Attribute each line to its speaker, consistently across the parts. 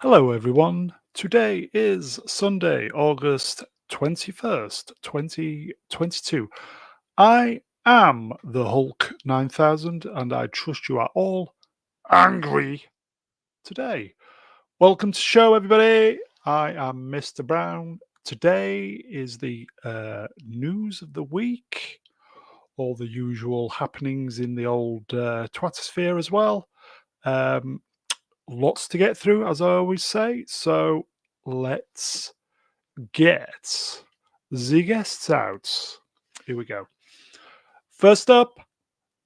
Speaker 1: Hello, everyone. Today is Sunday, August 21st, 2022. I am the Hulk 9000, and I trust you are all angry today. Welcome to the show, everybody. I am Mr. Brown. Today is the news of the week, all the usual happenings in the old twatosphere as well. Um, Lots to get through, as I always say. So let's get the guests out. Here we go. First up,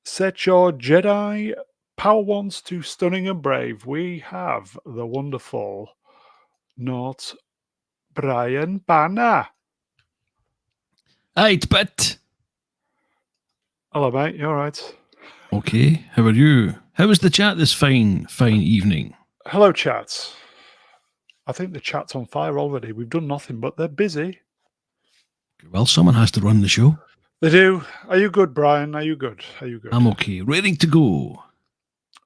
Speaker 1: set your Jedi power wands to stunning and brave. We have the wonderful Not Brian Banner.
Speaker 2: Right, but
Speaker 1: Hello, mate. You all right?
Speaker 2: okay. How are you? How was the chat this fine evening?
Speaker 1: Hello, chat. I think the chat's on fire already. We've done nothing, but they're busy.
Speaker 2: Well, someone has to run the show.
Speaker 1: They do. Are you good, Brian? Are you good? Are you good?
Speaker 2: I'm okay, ready to go.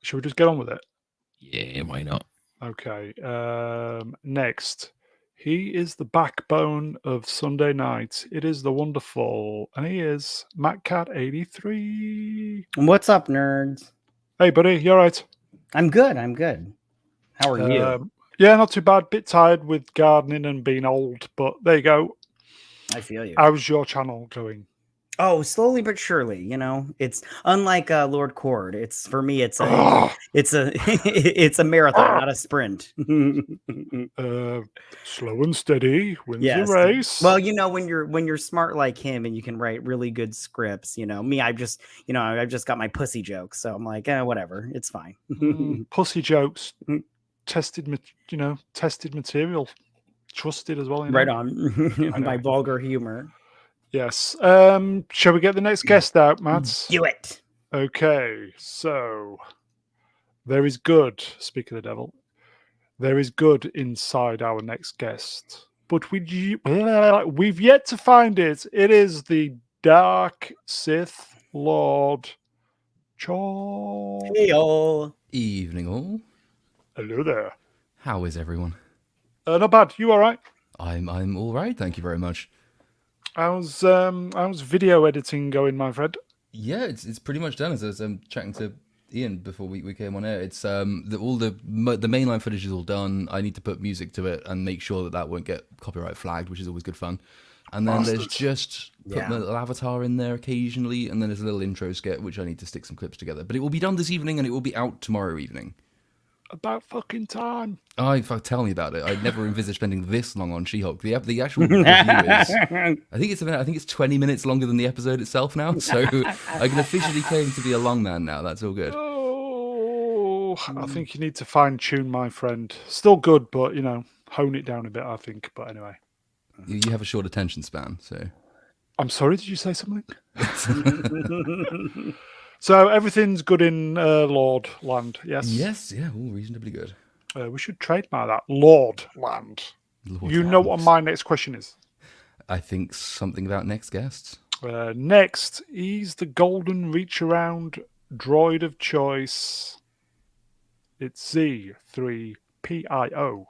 Speaker 1: Should we just get on with it?
Speaker 2: Yeah, why not?
Speaker 1: Okay. Next, he is the backbone of Sunday night. It is the wonderful, and he is MattCat83.
Speaker 3: What's up, nerds?
Speaker 1: Hey, buddy, you all right?
Speaker 3: I'm good. How are you?
Speaker 1: Yeah, not too bad. Bit tired with gardening and being old, but there you go.
Speaker 3: I feel you.
Speaker 1: How's your channel going?
Speaker 3: Oh, slowly but surely. You know, it's unlike Lord Cord. It's for me. It's a it's a marathon, not a sprint.
Speaker 1: Slow and steady wins
Speaker 3: Yes.
Speaker 1: the race.
Speaker 3: Well, you know, when you're smart like him and you can write really good scripts. You know, me, I've just got my pussy jokes, so I'm like, whatever, it's fine.
Speaker 1: Pussy jokes, tested material, trusted as well. You know?
Speaker 3: Right on. My vulgar humor.
Speaker 1: Yes. Shall we get the next guest out, Matt?
Speaker 3: Do it.
Speaker 1: Okay. So there is good. Speak of the devil. There is good inside our next guest, but we've yet to find it. It is the Dark Sith Lord Chor.
Speaker 3: Hey all.
Speaker 4: Evening all.
Speaker 1: Hello there.
Speaker 4: How is everyone?
Speaker 1: Not bad. You all right?
Speaker 4: I'm all right, thank you very much.
Speaker 1: How's video editing going, my friend?
Speaker 4: Yeah, it's pretty much done. As I was chatting to Ian before we came on air, it's all the mainline footage is all done. I need to put music to it and make sure that won't get copyright flagged, which is always good fun. And then there's just putting a little avatar in there occasionally, and then there's a little intro skit which I need to stick some clips together. But it will be done this evening, and it will be out tomorrow evening.
Speaker 1: About fucking time.
Speaker 4: Tell me about it. I never envisaged spending this long on She-Hulk. The actual review is, I think it's 20 minutes longer than the episode itself now. So I can officially claim to be a long man now. That's all good.
Speaker 1: Oh, I think you need to fine tune, my friend. Still good, but hone it down a bit. I think. But anyway,
Speaker 4: you have a short attention span, so.
Speaker 1: I'm sorry. Did you say something? So everything's good in Lord Land, yes?
Speaker 4: Yes, yeah, all reasonably good.
Speaker 1: We should trademark that. Lord Land. You know what my next question is?
Speaker 4: I think something about next guests.
Speaker 1: Next, he's the golden reach-around droid of choice. It's Z3PIO.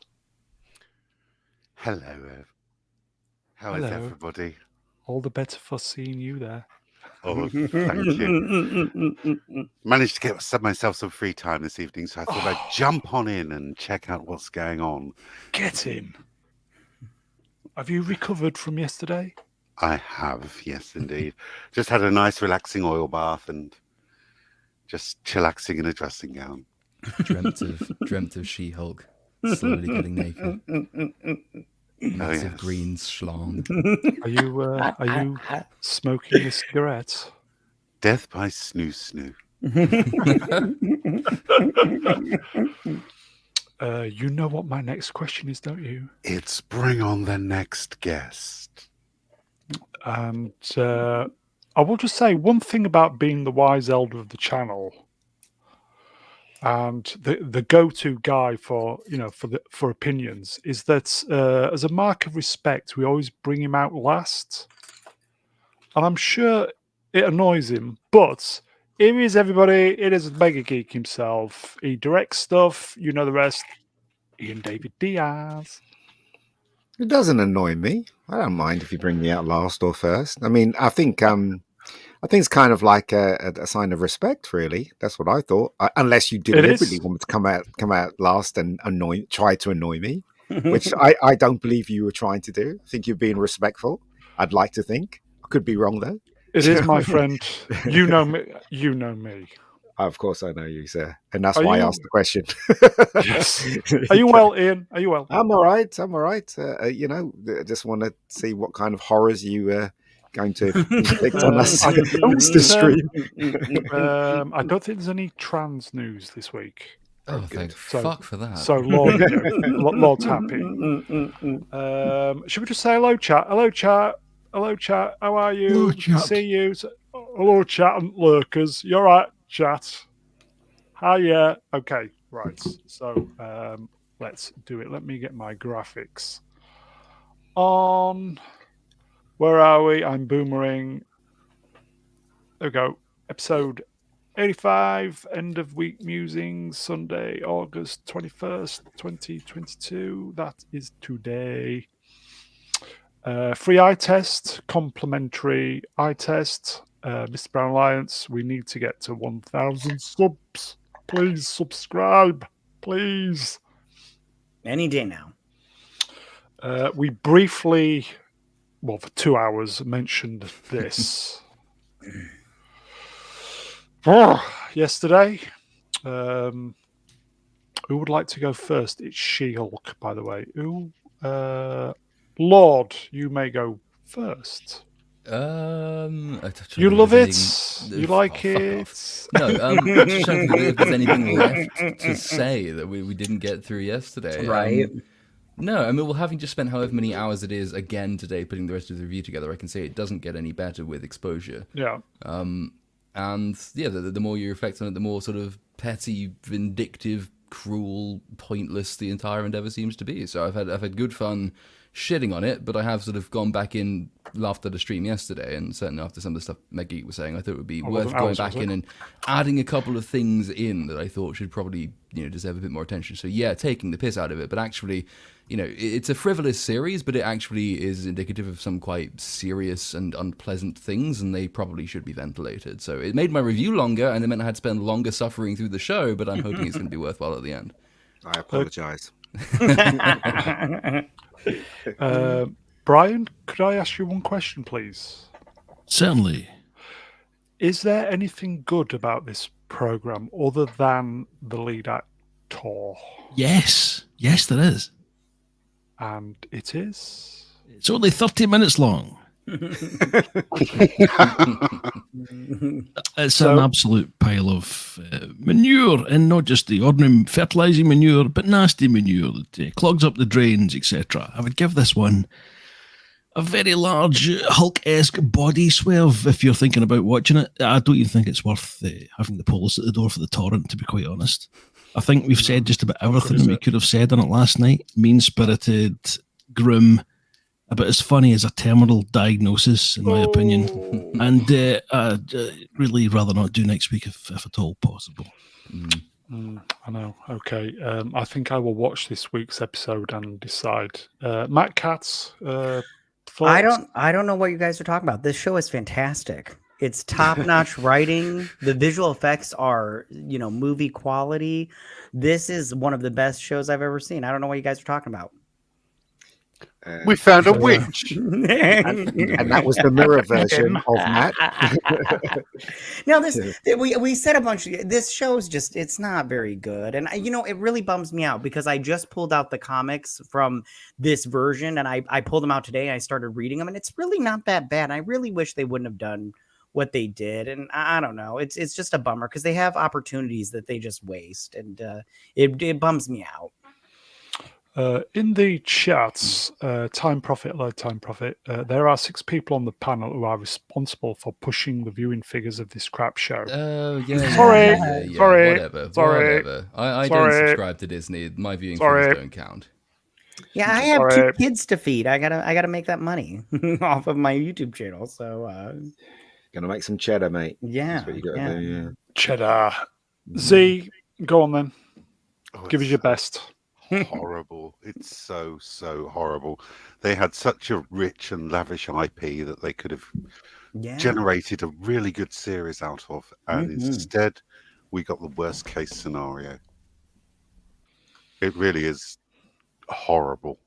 Speaker 5: Hello. How is everybody?
Speaker 1: All the better for seeing you there.
Speaker 5: Oh, thank you. Managed to get myself some free time this evening, so I thought I'd jump on in and check out what's going on.
Speaker 1: Get in. Have you recovered from yesterday?
Speaker 5: I have, yes, indeed. Just had a nice, relaxing oil bath and just chillaxing in a dressing gown.
Speaker 4: Dreamt of She-Hulk slowly getting naked. Massive green schlong.
Speaker 1: Are you smoking a cigarette?
Speaker 5: Death by snoo.
Speaker 1: You know what my next question is, don't you?
Speaker 5: It's bring on the next guest.
Speaker 1: And I will just say one thing about being the wise elder of the channel and the go-to guy for opinions is that as a mark of respect, we always bring him out last. And I'm sure it annoys him, but here he is, everybody. It is Mega Geek himself. He directs stuff, you know the rest. Ian David Diaz.
Speaker 6: It doesn't annoy me. I don't mind if you bring me out last or first. I mean, I think it's kind of like a sign of respect, really. That's what I thought. Unless you deliberately
Speaker 1: is.
Speaker 6: want me to come out last and try to annoy me, which I don't believe you were trying to do. I think you're being respectful. I'd like to think. I could be wrong though.
Speaker 1: It is, my friend. You know me. You know me.
Speaker 6: Of course, I know you, sir, and that's
Speaker 1: Are
Speaker 6: why I
Speaker 1: you-
Speaker 6: asked the question.
Speaker 1: Yes. Are you well, Ian? Are you well?
Speaker 6: I'm all right. I'm all right. You know, I just want to see what kind of horrors you going to inflict on us
Speaker 1: I
Speaker 6: amongst the stream.
Speaker 1: I don't think there's any trans news this week.
Speaker 4: Oh,
Speaker 6: good.
Speaker 4: thank
Speaker 1: So-
Speaker 4: fuck for that.
Speaker 1: So Lord, Lord's happy. Should we just say hello, chat? Hello, chat. Hello, chat. How are you?
Speaker 2: Hello,
Speaker 1: We can
Speaker 2: chat.
Speaker 1: see you. Hello, chat and lurkers. You're right, chat. Hiya. Okay, right. So let's do it. Let me get my graphics on. Where are we? I'm Boomerang. There we go. Episode 85, end of week musings, Sunday, August 21st, 2022. That is today. Free eye test, complimentary eye test. Mr. Brown Alliance, we need to get to 1,000 subs. Please subscribe. Please.
Speaker 3: Any day now.
Speaker 1: We briefly, well, for 2 hours, mentioned this. Yesterday. Who would like to go first? It's She-Hulk, by the way. Lord, you may go first. You love it. You like
Speaker 4: fuck
Speaker 1: it.
Speaker 4: off. No, I'm just trying to think if there's anything left to say that we didn't get through yesterday.
Speaker 3: Right.
Speaker 4: No, I mean, well, having just spent however many hours it is again today putting the rest of the review together, I can say it doesn't get any better with exposure.
Speaker 1: Yeah.
Speaker 4: And yeah, the more you reflect on it, the more sort of petty, vindictive, cruel, pointless the entire endeavor seems to be. So I've had good fun shitting on it, but I have sort of gone back in, laughed at a stream yesterday, and certainly after some of the stuff Meggie was saying, I thought it would be worth going back in and adding a couple of things in that I thought should probably, deserve a bit more attention. So yeah, taking the piss out of it, but actually, it's a frivolous series, but it actually is indicative of some quite serious and unpleasant things, and they probably should be ventilated. So it made my review longer, and it meant I had to spend longer suffering through the show, but I'm hoping it's going to be worthwhile at the end.
Speaker 6: I apologize.
Speaker 1: Brian, could I ask you one question, please?
Speaker 2: Certainly.
Speaker 1: Is there anything good about this program other than the lead actor?
Speaker 2: Yes. Yes, there is.
Speaker 1: And it is?
Speaker 2: It's only 30 minutes long. It's an absolute pile of manure, and not just the ordinary fertilizing manure, but nasty manure that clogs up the drains, etc. I would give this one a very large Hulk-esque body swerve if you're thinking about watching it. I don't even think it's worth having the police at the door for the torrent, to be quite honest. I think we've said just about everything we could have said on it last night. Mean-spirited, grim, about as funny as a terminal diagnosis, in my opinion. And I'd really rather not do next week if at all possible.
Speaker 1: I know. Okay. I think I will watch this week's episode and decide. Matt Katz, thoughts?
Speaker 3: I don't know what you guys are talking about. This show is fantastic. It's top-notch writing. The visual effects are, movie quality. This is one of the best shows I've ever seen. I don't know what you guys are talking about.
Speaker 5: We found a witch.
Speaker 6: And that was the mirror version of Matt.
Speaker 3: No, we said a bunch of this show's just, it's not very good. And it really bums me out because I just pulled out the comics from this version and I pulled them out today and I started reading them and it's really not that bad. I really wish they wouldn't have done what they did. And I don't know. It's just a bummer because they have opportunities that they just waste and it bums me out.
Speaker 1: In the chats, Time Profit, there are 6 people on the panel who are responsible for pushing the viewing figures of this crap show. Sorry.
Speaker 4: Whatever. I don't subscribe to Disney. My viewing figures don't count.
Speaker 3: Yeah, I have 2 kids to feed. I gotta make that money off of my YouTube channel. So
Speaker 6: Gonna make some cheddar, mate.
Speaker 3: Yeah.
Speaker 6: That's what you gotta do, yeah.
Speaker 1: Cheddar. Z, go on then. Give us your best.
Speaker 5: horrible. It's so horrible. They had such a rich and lavish IP that they could have generated a really good series out of, and instead we got the worst case scenario. It really is horrible.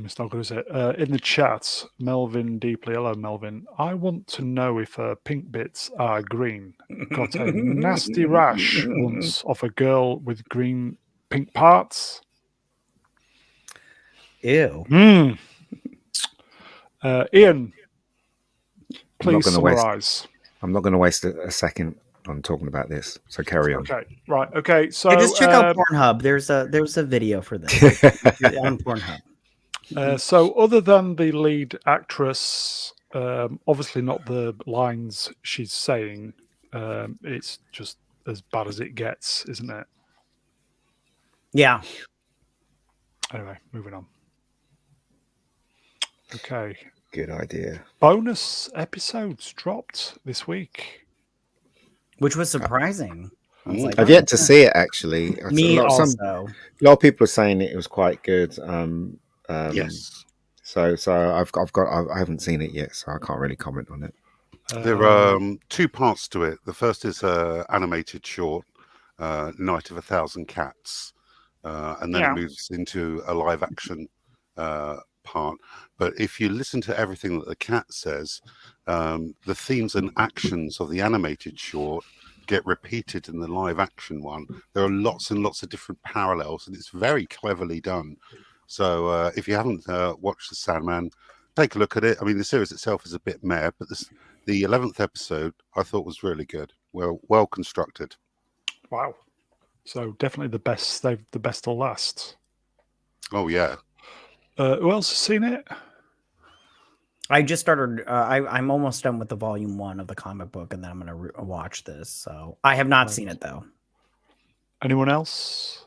Speaker 1: It's not good, is it? In the chat, Melvin Deeply, hello Melvin. I want to know if pink bits are green. Got a nasty rash once off a girl with pink parts.
Speaker 3: Ew.
Speaker 1: Ian, please summarize.
Speaker 6: I'm not going to waste a second on talking about this. So carry on.
Speaker 1: Okay, right. Okay, so
Speaker 3: just check out Pornhub. There's a video for this on Pornhub.
Speaker 1: So other than the lead actress, obviously not the lines she's saying, it's just as bad as it gets, isn't it?
Speaker 3: Yeah.
Speaker 1: Anyway, moving on. Okay.
Speaker 6: Good idea.
Speaker 1: Bonus episodes dropped this week,
Speaker 3: which was surprising.
Speaker 6: I've yet to see it actually.
Speaker 3: Me also.
Speaker 6: A lot of people are saying it was quite good.
Speaker 5: Yes.
Speaker 6: So I haven't seen it yet, so I can't really comment on it.
Speaker 5: There are two parts to it. The first is animated short, Night of a Thousand Cats, and then it moves into a live action part. But if you listen to everything that the cat says, the themes and actions of the animated short get repeated in the live action one. There are lots and lots of different parallels, and it's very cleverly done. So if you haven't watched the Sandman, take a look at it. I mean, the series itself is a bit meh, but the 11th episode I thought was really good. Well constructed.
Speaker 1: Wow. So definitely the best. The best will last.
Speaker 5: Oh yeah.
Speaker 1: Who else has seen it?
Speaker 3: I just started. I'm almost done with the volume 1 of the comic book, and then I'm going to watch this. So I have not seen it though.
Speaker 1: Anyone else?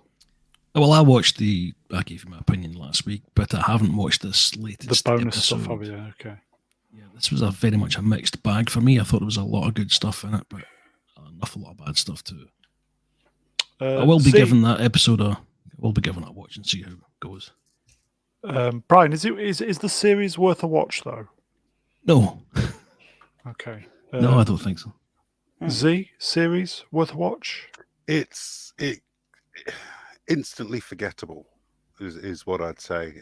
Speaker 2: Well, I gave you my opinion last week, but I haven't watched this latest
Speaker 1: the bonus
Speaker 2: episode.
Speaker 1: stuff of it. Okay.
Speaker 2: Yeah, this was very much a mixed bag for me. I thought there was a lot of good stuff in it, but an awful lot of bad stuff too. I will be giving that episode a watch and see how it goes.
Speaker 1: Brian, is the series worth a watch though?
Speaker 2: No.
Speaker 1: Okay.
Speaker 2: No, I don't think so.
Speaker 1: Z series worth a watch?
Speaker 5: It's instantly forgettable is what I'd say.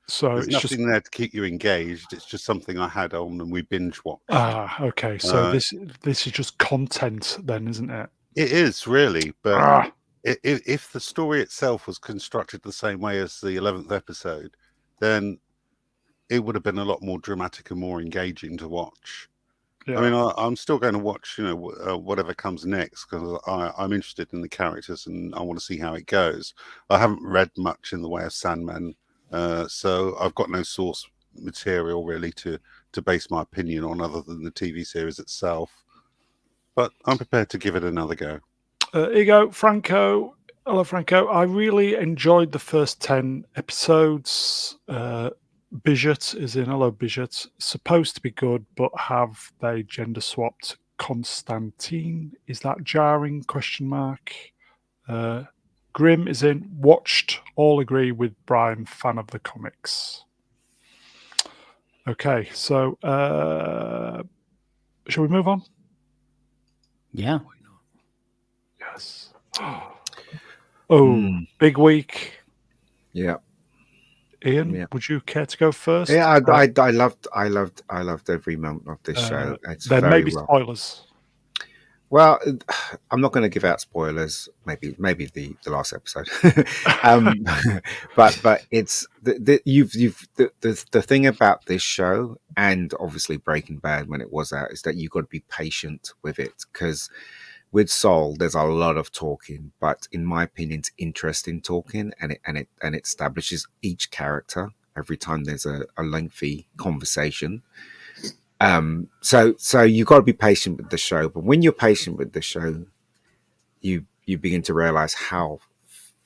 Speaker 1: So
Speaker 5: there's
Speaker 1: it's
Speaker 5: nothing there to keep you engaged. It's just something I had on and we binge watched.
Speaker 1: Okay. So this is just content then, isn't it?
Speaker 5: It is really, but if the story itself was constructed the same way as the 11th episode, then it would have been a lot more dramatic and more engaging to watch. Yeah. I mean, I'm still going to watch, whatever comes next because I'm interested in the characters and I want to see how it goes. I haven't read much in the way of Sandman, so I've got no source material really to base my opinion on other than the TV series itself. But I'm prepared to give it another go.
Speaker 1: Here you go, Franco. Hello, Franco. I really enjoyed the first 10 episodes. Bijot is in. Hello, Bijot. Supposed to be good, but have they gender swapped Constantine? Is that jarring? ? Grim is in. Watched. All agree with Brian, fan of the comics. Okay, so shall we move on?
Speaker 3: Yeah.
Speaker 1: Yes. Big week.
Speaker 6: Yeah.
Speaker 1: Ian, would you care to go first?
Speaker 6: Yeah, I loved every moment of this show. It's
Speaker 1: then
Speaker 6: very
Speaker 1: maybe spoilers.
Speaker 6: Well, I'm not going to give out spoilers. Maybe the last episode. but it's the thing about this show, and obviously Breaking Bad when it was out, is that you've got to be patient with it because with Saul there's a lot of talking, but in my opinion, it's interesting talking, and it establishes each character every time there's a lengthy conversation. So you've got to be patient with the show, but when you're patient with the show, you begin to realize how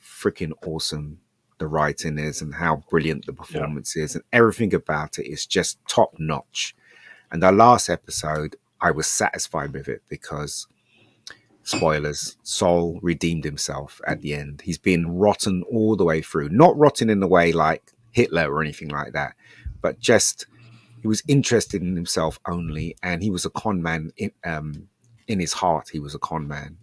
Speaker 6: freaking awesome the writing is and how brilliant the performance is, and everything about it is just top notch. And the last episode, I was satisfied with it because spoilers, Saul redeemed himself at the end. He's been rotten all the way through. Not rotten in the way like Hitler or anything like that, but just he was interested in himself only, and he was a con man in his heart. He was a con man,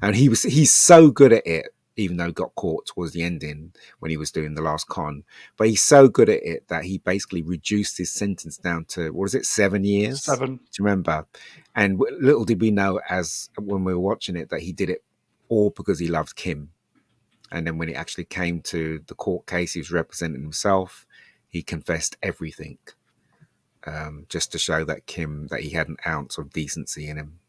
Speaker 6: and he's so good at it. Even though he got caught towards the ending when he was doing the last con, but he's so good at it that he basically reduced his sentence down to, what is it, 7 years?
Speaker 1: 7.
Speaker 6: Do you remember? And little did we know, as when we were watching it, that he did it all because he loved Kim. And then when it actually came to the court case, he was representing himself. He confessed everything, just to show that Kim, that he had an ounce of decency in him.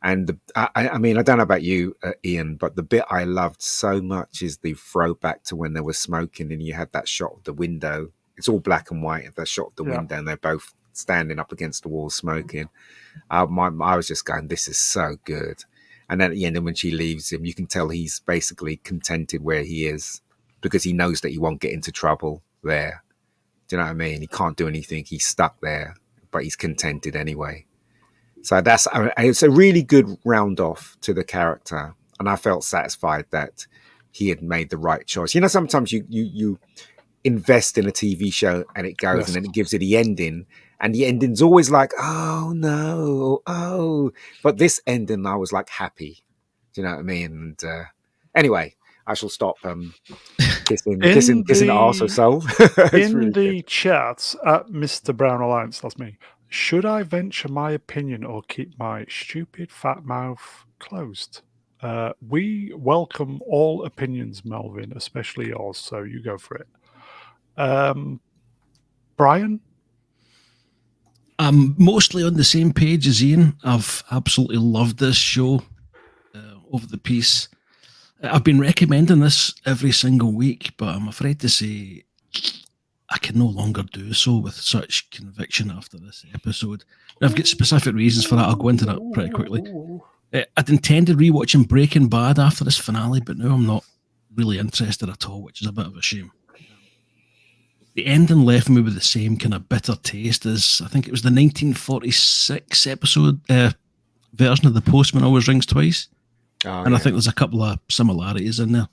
Speaker 6: And I mean, I don't know about you, Ian, but the bit I loved so much is the throwback to when they were smoking and you had that shot of the window. It's all black and white, that shot of the window, and they're both standing up against the wall smoking. I was just going, this is so good. And then at the end, when she leaves him, you can tell he's basically contented where he is because he knows that he won't get into trouble there. Do you know what I mean? He can't do anything. He's stuck there, but he's contented anyway. So it's a really good round off to the character. And I felt satisfied that he had made the right choice. You know, sometimes you invest in a TV show and it goes and then it gives it the ending. And the ending's always like, oh no, oh. But this ending, I was like happy. Do you know what I mean? And anyway, I shall stop kissing the arse of Soul.
Speaker 1: In
Speaker 6: really
Speaker 1: the chat at Mr. Brown Alliance, that's me. Should I venture my opinion or keep my stupid fat mouth closed? We welcome all opinions, Melvin, especially yours, so you go for it. Brian?
Speaker 2: I'm mostly on the same page as Ian. I've absolutely loved this show over the piece. I've been recommending this every single week, but I'm afraid to say I can no longer do so with such conviction after this episode. And I've got specific reasons for that. I'll go into that pretty quickly. I'd intended rewatching Breaking Bad after this finale, but now I'm not really interested at all, which is a bit of a shame. The ending left me with the same kind of bitter taste as, I think it was the 1946 episode version of The Postman Always Rings Twice. I think there's a couple of similarities in there.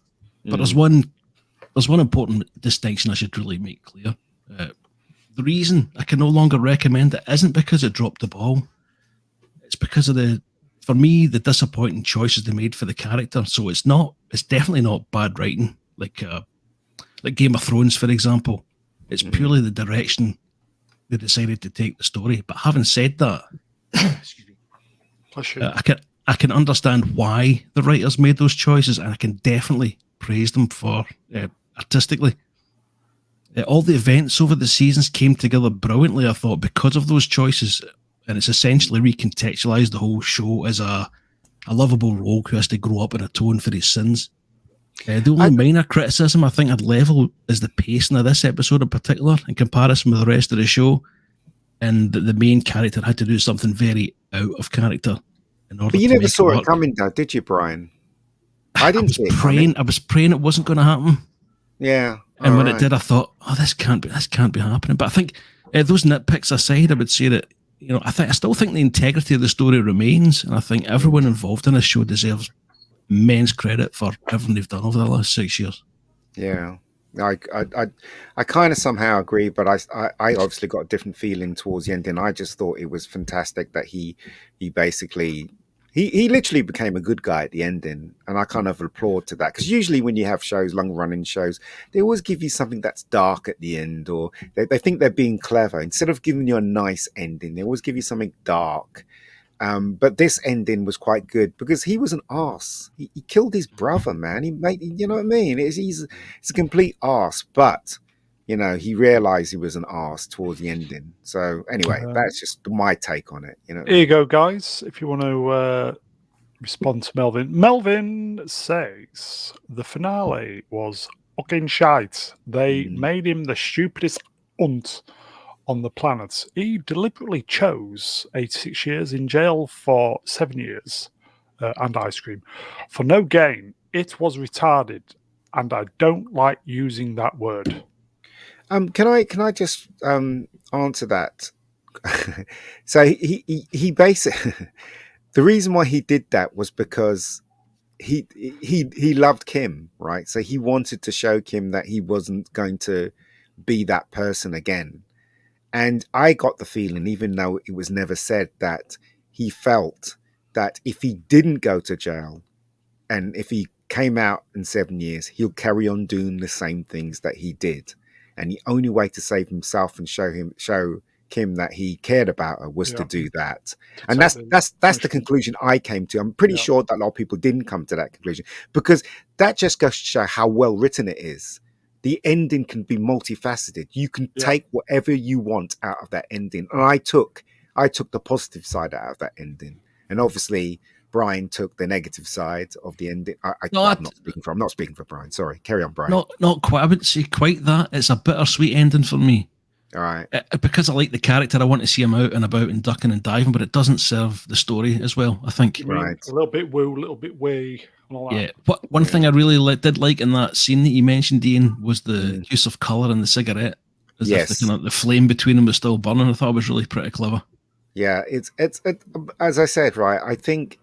Speaker 2: But there's one important distinction I should really make clear. The reason I can no longer recommend it isn't because it dropped the ball. It's because of for me, the disappointing choices they made for the character. So it's definitely not bad writing, like Game of Thrones, for example. It's purely the direction they decided to take the story. But having said that, excuse me, I can understand why the writers made those choices, and I can definitely praise them for artistically. All the events over the seasons came together brilliantly, I thought, because of those choices, and it's essentially recontextualized the whole show as a lovable rogue who has to grow up and atone for his sins. The only minor criticism I think I'd level is the pacing of this episode in particular in comparison with the rest of the show, and that the main character had to do something very out of character in order. But
Speaker 6: you never saw it coming, though, did you, Brian? I didn't see it coming.
Speaker 2: I was praying it wasn't going to happen.
Speaker 6: Yeah,
Speaker 2: and when it did, I thought, "Oh, this can't be happening." But I think those nitpicks aside, I would say that I still think the integrity of the story remains, and I think everyone involved in this show deserves immense credit for everything they've done over the last 6 years.
Speaker 6: Yeah, I kind of somehow agree, but I obviously got a different feeling towards the ending. I just thought it was fantastic that he basically he literally became a good guy at the ending, and I kind of applaud to that, because usually when you have shows, long running shows, they always give you something that's dark at the end, or they think they're being clever. Instead of giving you a nice ending, they always give you something dark. But this ending was quite good because he was an arse. He killed his brother, man. You know what I mean? He's a complete arse, but he realized he was an arse towards the ending. So anyway, that's just my take on it. Here
Speaker 1: you go, guys. If you want to respond to Melvin. Melvin says the finale was fucking shite. They made him the stupidest unt on the planet. He deliberately chose 86 years in jail for 7 years and ice cream for no gain. It was retarded, and I don't like using that word.
Speaker 6: Can I just answer that? So he basically the reason why he did that was because he loved Kim, right? So he wanted to show Kim that he wasn't going to be that person again. And I got the feeling, even though it was never said, that he felt that if he didn't go to jail and if he came out in 7 years, he'll carry on doing the same things that he did. And the only way to save himself and show Kim that he cared about her was to do that. And that's the conclusion I came to. I'm pretty sure that a lot of people didn't come to that conclusion, because that just goes to show how well written it is. The ending can be multifaceted. You can take whatever you want out of that ending. And I took the positive side out of that ending. And obviously Brian took the negative side of the ending. I'm not speaking for Brian. Sorry. Carry on, Brian.
Speaker 2: Not quite. I wouldn't say quite that. It's a bittersweet ending for me.
Speaker 6: All right.
Speaker 2: Because I like the character, I want to see him out and about and ducking and diving, but it doesn't serve the story as well, I think.
Speaker 6: Right.
Speaker 1: A little bit woo, a little bit wee.
Speaker 2: Yeah. One thing I really did like in that scene that you mentioned, Ian, was the use of colour in the cigarette. As if the flame between them was still burning. I thought it was really pretty clever.
Speaker 6: Yeah, it's as I said, right. I think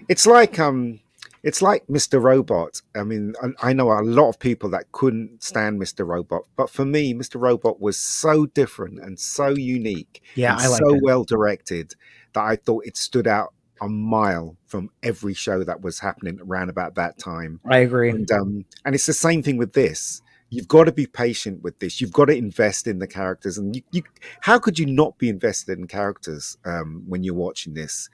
Speaker 6: it's like Mr. Robot. I mean, I know a lot of people that couldn't stand Mr. Robot, but for me, Mr. Robot was so different and so unique, well directed, that I thought it stood out a mile from every show that was happening around about that time.
Speaker 3: I agree.
Speaker 6: And it's the same thing with this. You've got to be patient with this. You've got to invest in the characters, and you how could you not be invested in characters when you're watching this?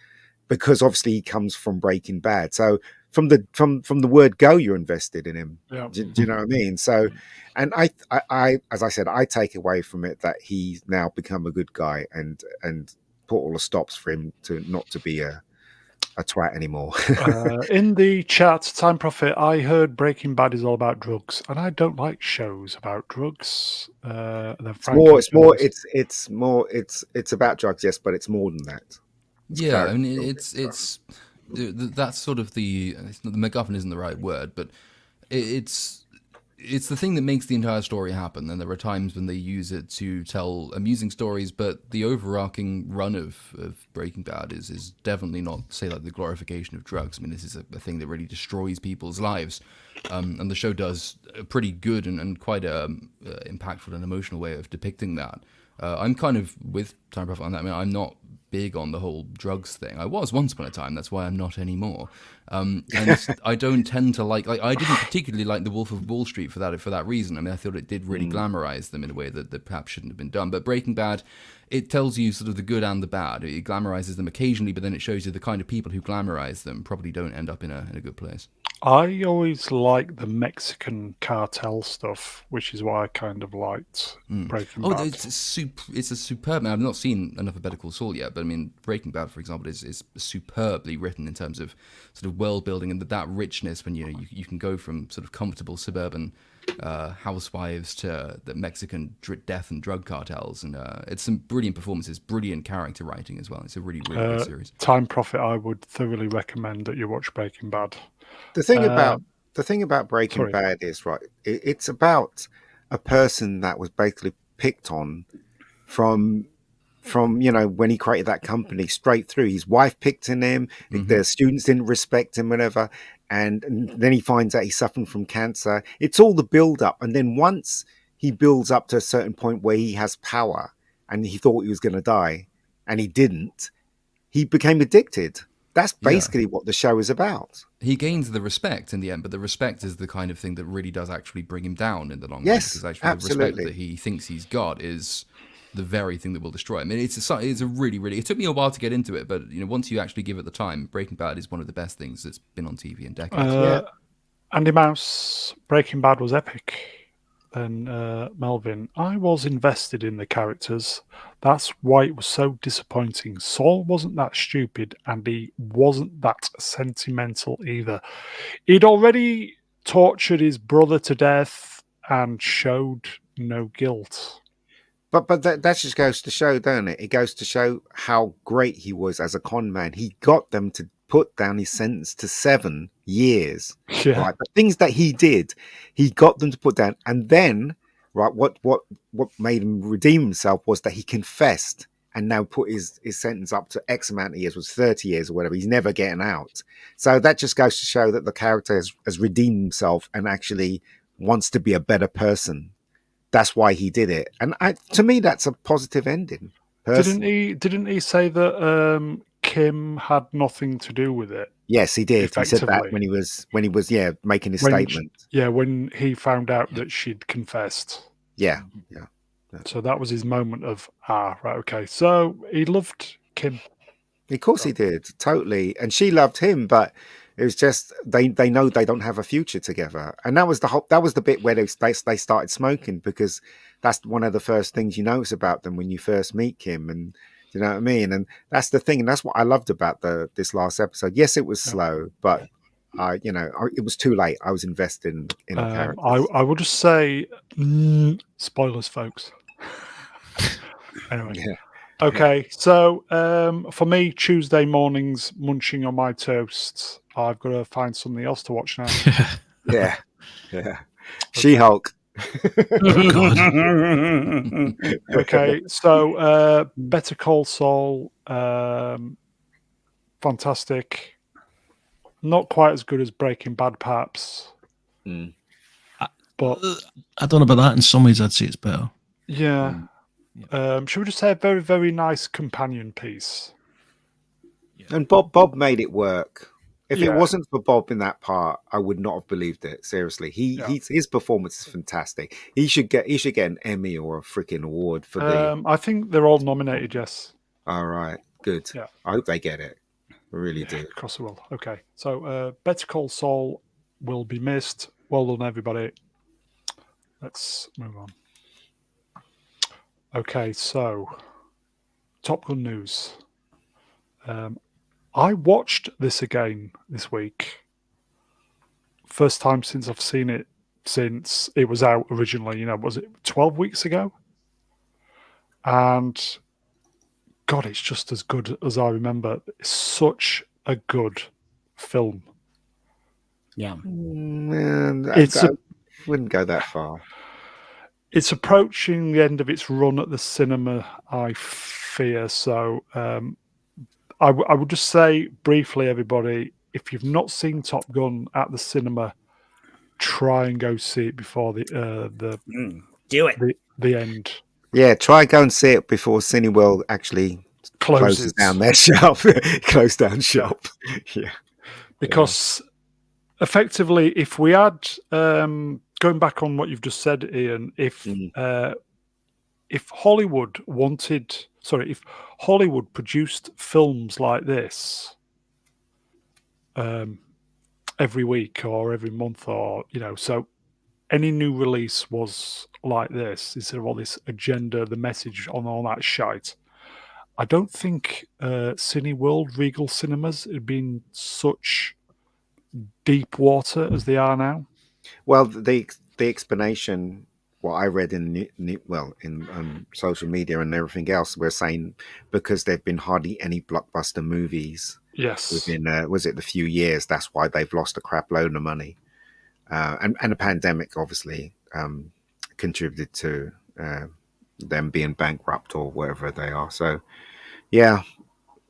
Speaker 6: Because obviously he comes from Breaking Bad, so from the word go, you're invested in him.
Speaker 1: Yeah.
Speaker 6: Do you know what I mean? So, and I, as I said, I take away from it that he's now become a good guy and put all the stops for him to not to be a twat anymore.
Speaker 1: In the chat, Time Prophet, I heard Breaking Bad is all about drugs, and I don't like shows about drugs.
Speaker 6: It's about drugs, yes, but it's more than that.
Speaker 4: I mean, it's that's sort of the MacGuffin isn't the right word, but it's the thing that makes the entire story happen. And there are times when they use it to tell amusing stories, but the overarching run of Breaking Bad is definitely not, say, like the glorification of drugs. I mean, this is a thing that really destroys people's lives, and the show does a pretty good and quite impactful and emotional way of depicting that. I'm kind of with Time Prophet on that. I mean, I'm not big on the whole drugs thing. I was once upon a time. That's why I'm not anymore. And I don't tend to like I didn't particularly like The Wolf of Wall Street for that reason. I mean, I thought it did really glamorize them in a way that perhaps shouldn't have been done. But Breaking Bad, it tells you sort of the good and the bad. It glamorizes them occasionally, but then it shows you the kind of people who glamorize them probably don't end up in a good place.
Speaker 1: I always like the Mexican cartel stuff, which is why I kind of liked Breaking Bad.
Speaker 4: It's a superb. I've not seen enough of Better Call Saul yet, but I mean, Breaking Bad, for example, is superbly written in terms of sort of world building and that richness. When you can go from sort of comfortable suburban housewives to the Mexican death and drug cartels, and it's some brilliant performances, brilliant character writing as well. It's a really good series.
Speaker 1: Time Prophet, I would thoroughly recommend that you watch Breaking Bad.
Speaker 6: The thing about Breaking Bad is, right, it's about a person that was basically picked on from when he created that company straight through. His wife picked on him, the students didn't respect him, whatever, and then he finds out he's suffering from cancer. It's all the build up, and then once he builds up to a certain point where he has power and he thought he was going to die and he didn't, he became addicted. That's basically what the show is about.
Speaker 4: He gains the respect in the end, but the respect is the kind of thing that really does actually bring him down in the long run.
Speaker 6: Yes,
Speaker 4: because actually
Speaker 6: absolutely.
Speaker 4: The respect that he thinks he's got is the very thing that will destroy him. I mean, it's a really, really... It took me a while to get into it, but once you actually give it the time, Breaking Bad is one of the best things that's been on TV in decades.
Speaker 1: Andy Mouse, Breaking Bad was epic. Then Melvin, I was invested in the characters. That's why it was so disappointing. Saul wasn't that stupid, and he wasn't that sentimental either. He'd already tortured his brother to death and showed no guilt.
Speaker 6: But that just goes to show, don't it? It goes to show how great he was as a con man. He got them to put down his sentence to 7 years.
Speaker 1: Yeah.
Speaker 6: Right? The things that he did, he got them to put down. And then, right, what made him redeem himself was that he confessed and now put his sentence up to X amount of years, was 30 years or whatever. He's never getting out. So that just goes to show that the character has redeemed himself and actually wants to be a better person. That's why he did it. And to me, that's a positive ending. Personally.
Speaker 1: Didn't he say that Kim had nothing to do with it?
Speaker 6: Yes, he did. He said that when he was making his statement.
Speaker 1: When he found out that she'd confessed.
Speaker 6: Yeah.
Speaker 1: So that was his moment of right, okay. So he loved Kim.
Speaker 6: Of course he did, totally, and she loved him, but it was just they know they don't have a future together, and that was the bit where they started smoking, because that's one of the first things you notice about them when you first meet Kim, and you know what I mean. And that's the thing, and that's what I loved about this last episode. Yes, it was slow, but it was too late. I was invested in the characters.
Speaker 1: I will just say, spoilers, folks. Anyway.
Speaker 6: Yeah.
Speaker 1: Okay, so for me, Tuesday mornings, munching on my toast. I've got to find something else to watch now.
Speaker 6: Yeah. She-Hulk.
Speaker 2: Oh, God.
Speaker 1: Okay, so Better Call Saul, fantastic. Not quite as good as Breaking Bad, perhaps. But
Speaker 2: I don't know about that. In some ways, I'd say it's better.
Speaker 1: Yeah. Should we just say a very, very nice companion piece?
Speaker 6: And Bob made it work. If it wasn't for Bob in that part, I would not have believed it. Seriously, his performance is fantastic. He should get an Emmy or a freaking award for the.
Speaker 1: I think they're all nominated. Yes.
Speaker 6: All right, good.
Speaker 1: Yeah.
Speaker 6: I hope they get it. I really do.
Speaker 1: Across the world. Okay, so Better Call Saul will be missed. Well done, everybody. Let's move on. Okay, so Top Gun news. I watched this again this week. First time since I've seen it since it was out originally. Was it 12 weeks ago? And God, it's just as good as I remember. It's such a good film.
Speaker 3: Yeah.
Speaker 6: I wouldn't go that far.
Speaker 1: It's approaching the end of its run at the cinema, I fear. So I would just say briefly, everybody, if you've not seen Top Gun at the cinema, try and go see it before the
Speaker 3: do it.
Speaker 1: The end.
Speaker 6: Yeah, try go and see it before Cineworld actually closes down their shop. Close down shop. Yeah.
Speaker 1: Because effectively, if we had going back on what you've just said, Ian, if Hollywood if Hollywood produced films like this every week or every month, or so any new release was like this instead of all this agenda, the message on all that shite, I don't think Cineworld, Regal Cinemas had been such deep water as they are now.
Speaker 6: Well, the explanation, what I read in social media and everything else, we're saying because there've been hardly any blockbuster movies.
Speaker 1: Yes.
Speaker 6: Within was it the few years? That's why they've lost a crap load of money, and the pandemic obviously contributed to them being bankrupt or wherever they are. So, yeah,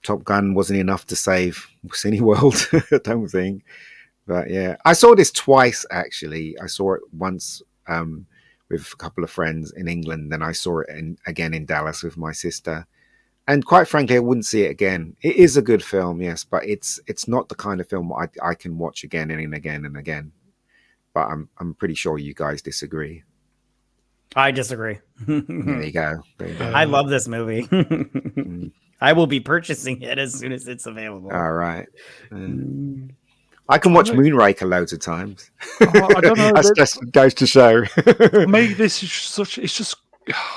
Speaker 6: Top Gun wasn't enough to save Cineworld, I don't think. But yeah, I saw this twice actually. I saw it once with a couple of friends in England, then I saw it again in Dallas with my sister. And quite frankly, I wouldn't see it again. It is a good film, yes, but it's not the kind of film I can watch again and again and again. But I'm pretty sure you guys disagree.
Speaker 3: I disagree.
Speaker 6: There you go.
Speaker 3: I love this movie. I will be purchasing it as soon as it's available.
Speaker 6: All right. I can watch Moonraker loads of times.
Speaker 1: I don't know.
Speaker 6: That just goes to show.
Speaker 1: Maybe this is it's just,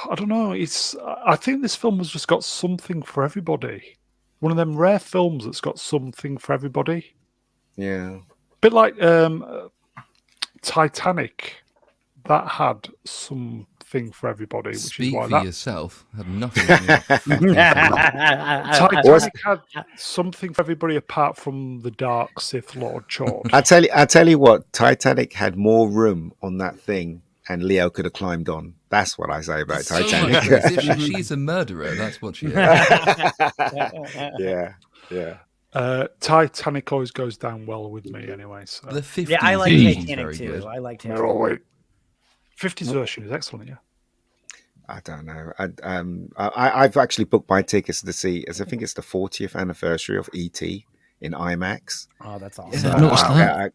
Speaker 1: I don't know. I think this film has just got something for everybody. One of them rare films that's got something for everybody.
Speaker 6: Yeah.
Speaker 1: A bit like Titanic. That had something for everybody, which
Speaker 4: Speak
Speaker 1: is why
Speaker 4: for
Speaker 1: that
Speaker 4: yourself. Had nothing.
Speaker 1: Titanic had something for everybody apart from the Dark Sith Lord Chord.
Speaker 6: I tell you what, Titanic had more room on that thing, and Leo could have climbed on. That's what I say about
Speaker 4: So
Speaker 6: Titanic.
Speaker 4: much as if she's a murderer. That's what she is.
Speaker 6: Yeah.
Speaker 1: Titanic always goes down well with me anyway. So.
Speaker 4: The 50s
Speaker 3: Yeah, I like
Speaker 2: Hey.
Speaker 3: Titanic too.
Speaker 4: good.
Speaker 3: I like
Speaker 1: No,
Speaker 3: Titanic.
Speaker 1: wait. 50s version is excellent, yeah.
Speaker 6: I don't know. I've actually booked my tickets to see, as I think it's the 40th anniversary of E.T. in IMAX.
Speaker 3: Oh, that's
Speaker 2: Yeah,
Speaker 3: awesome.
Speaker 2: I noticed that.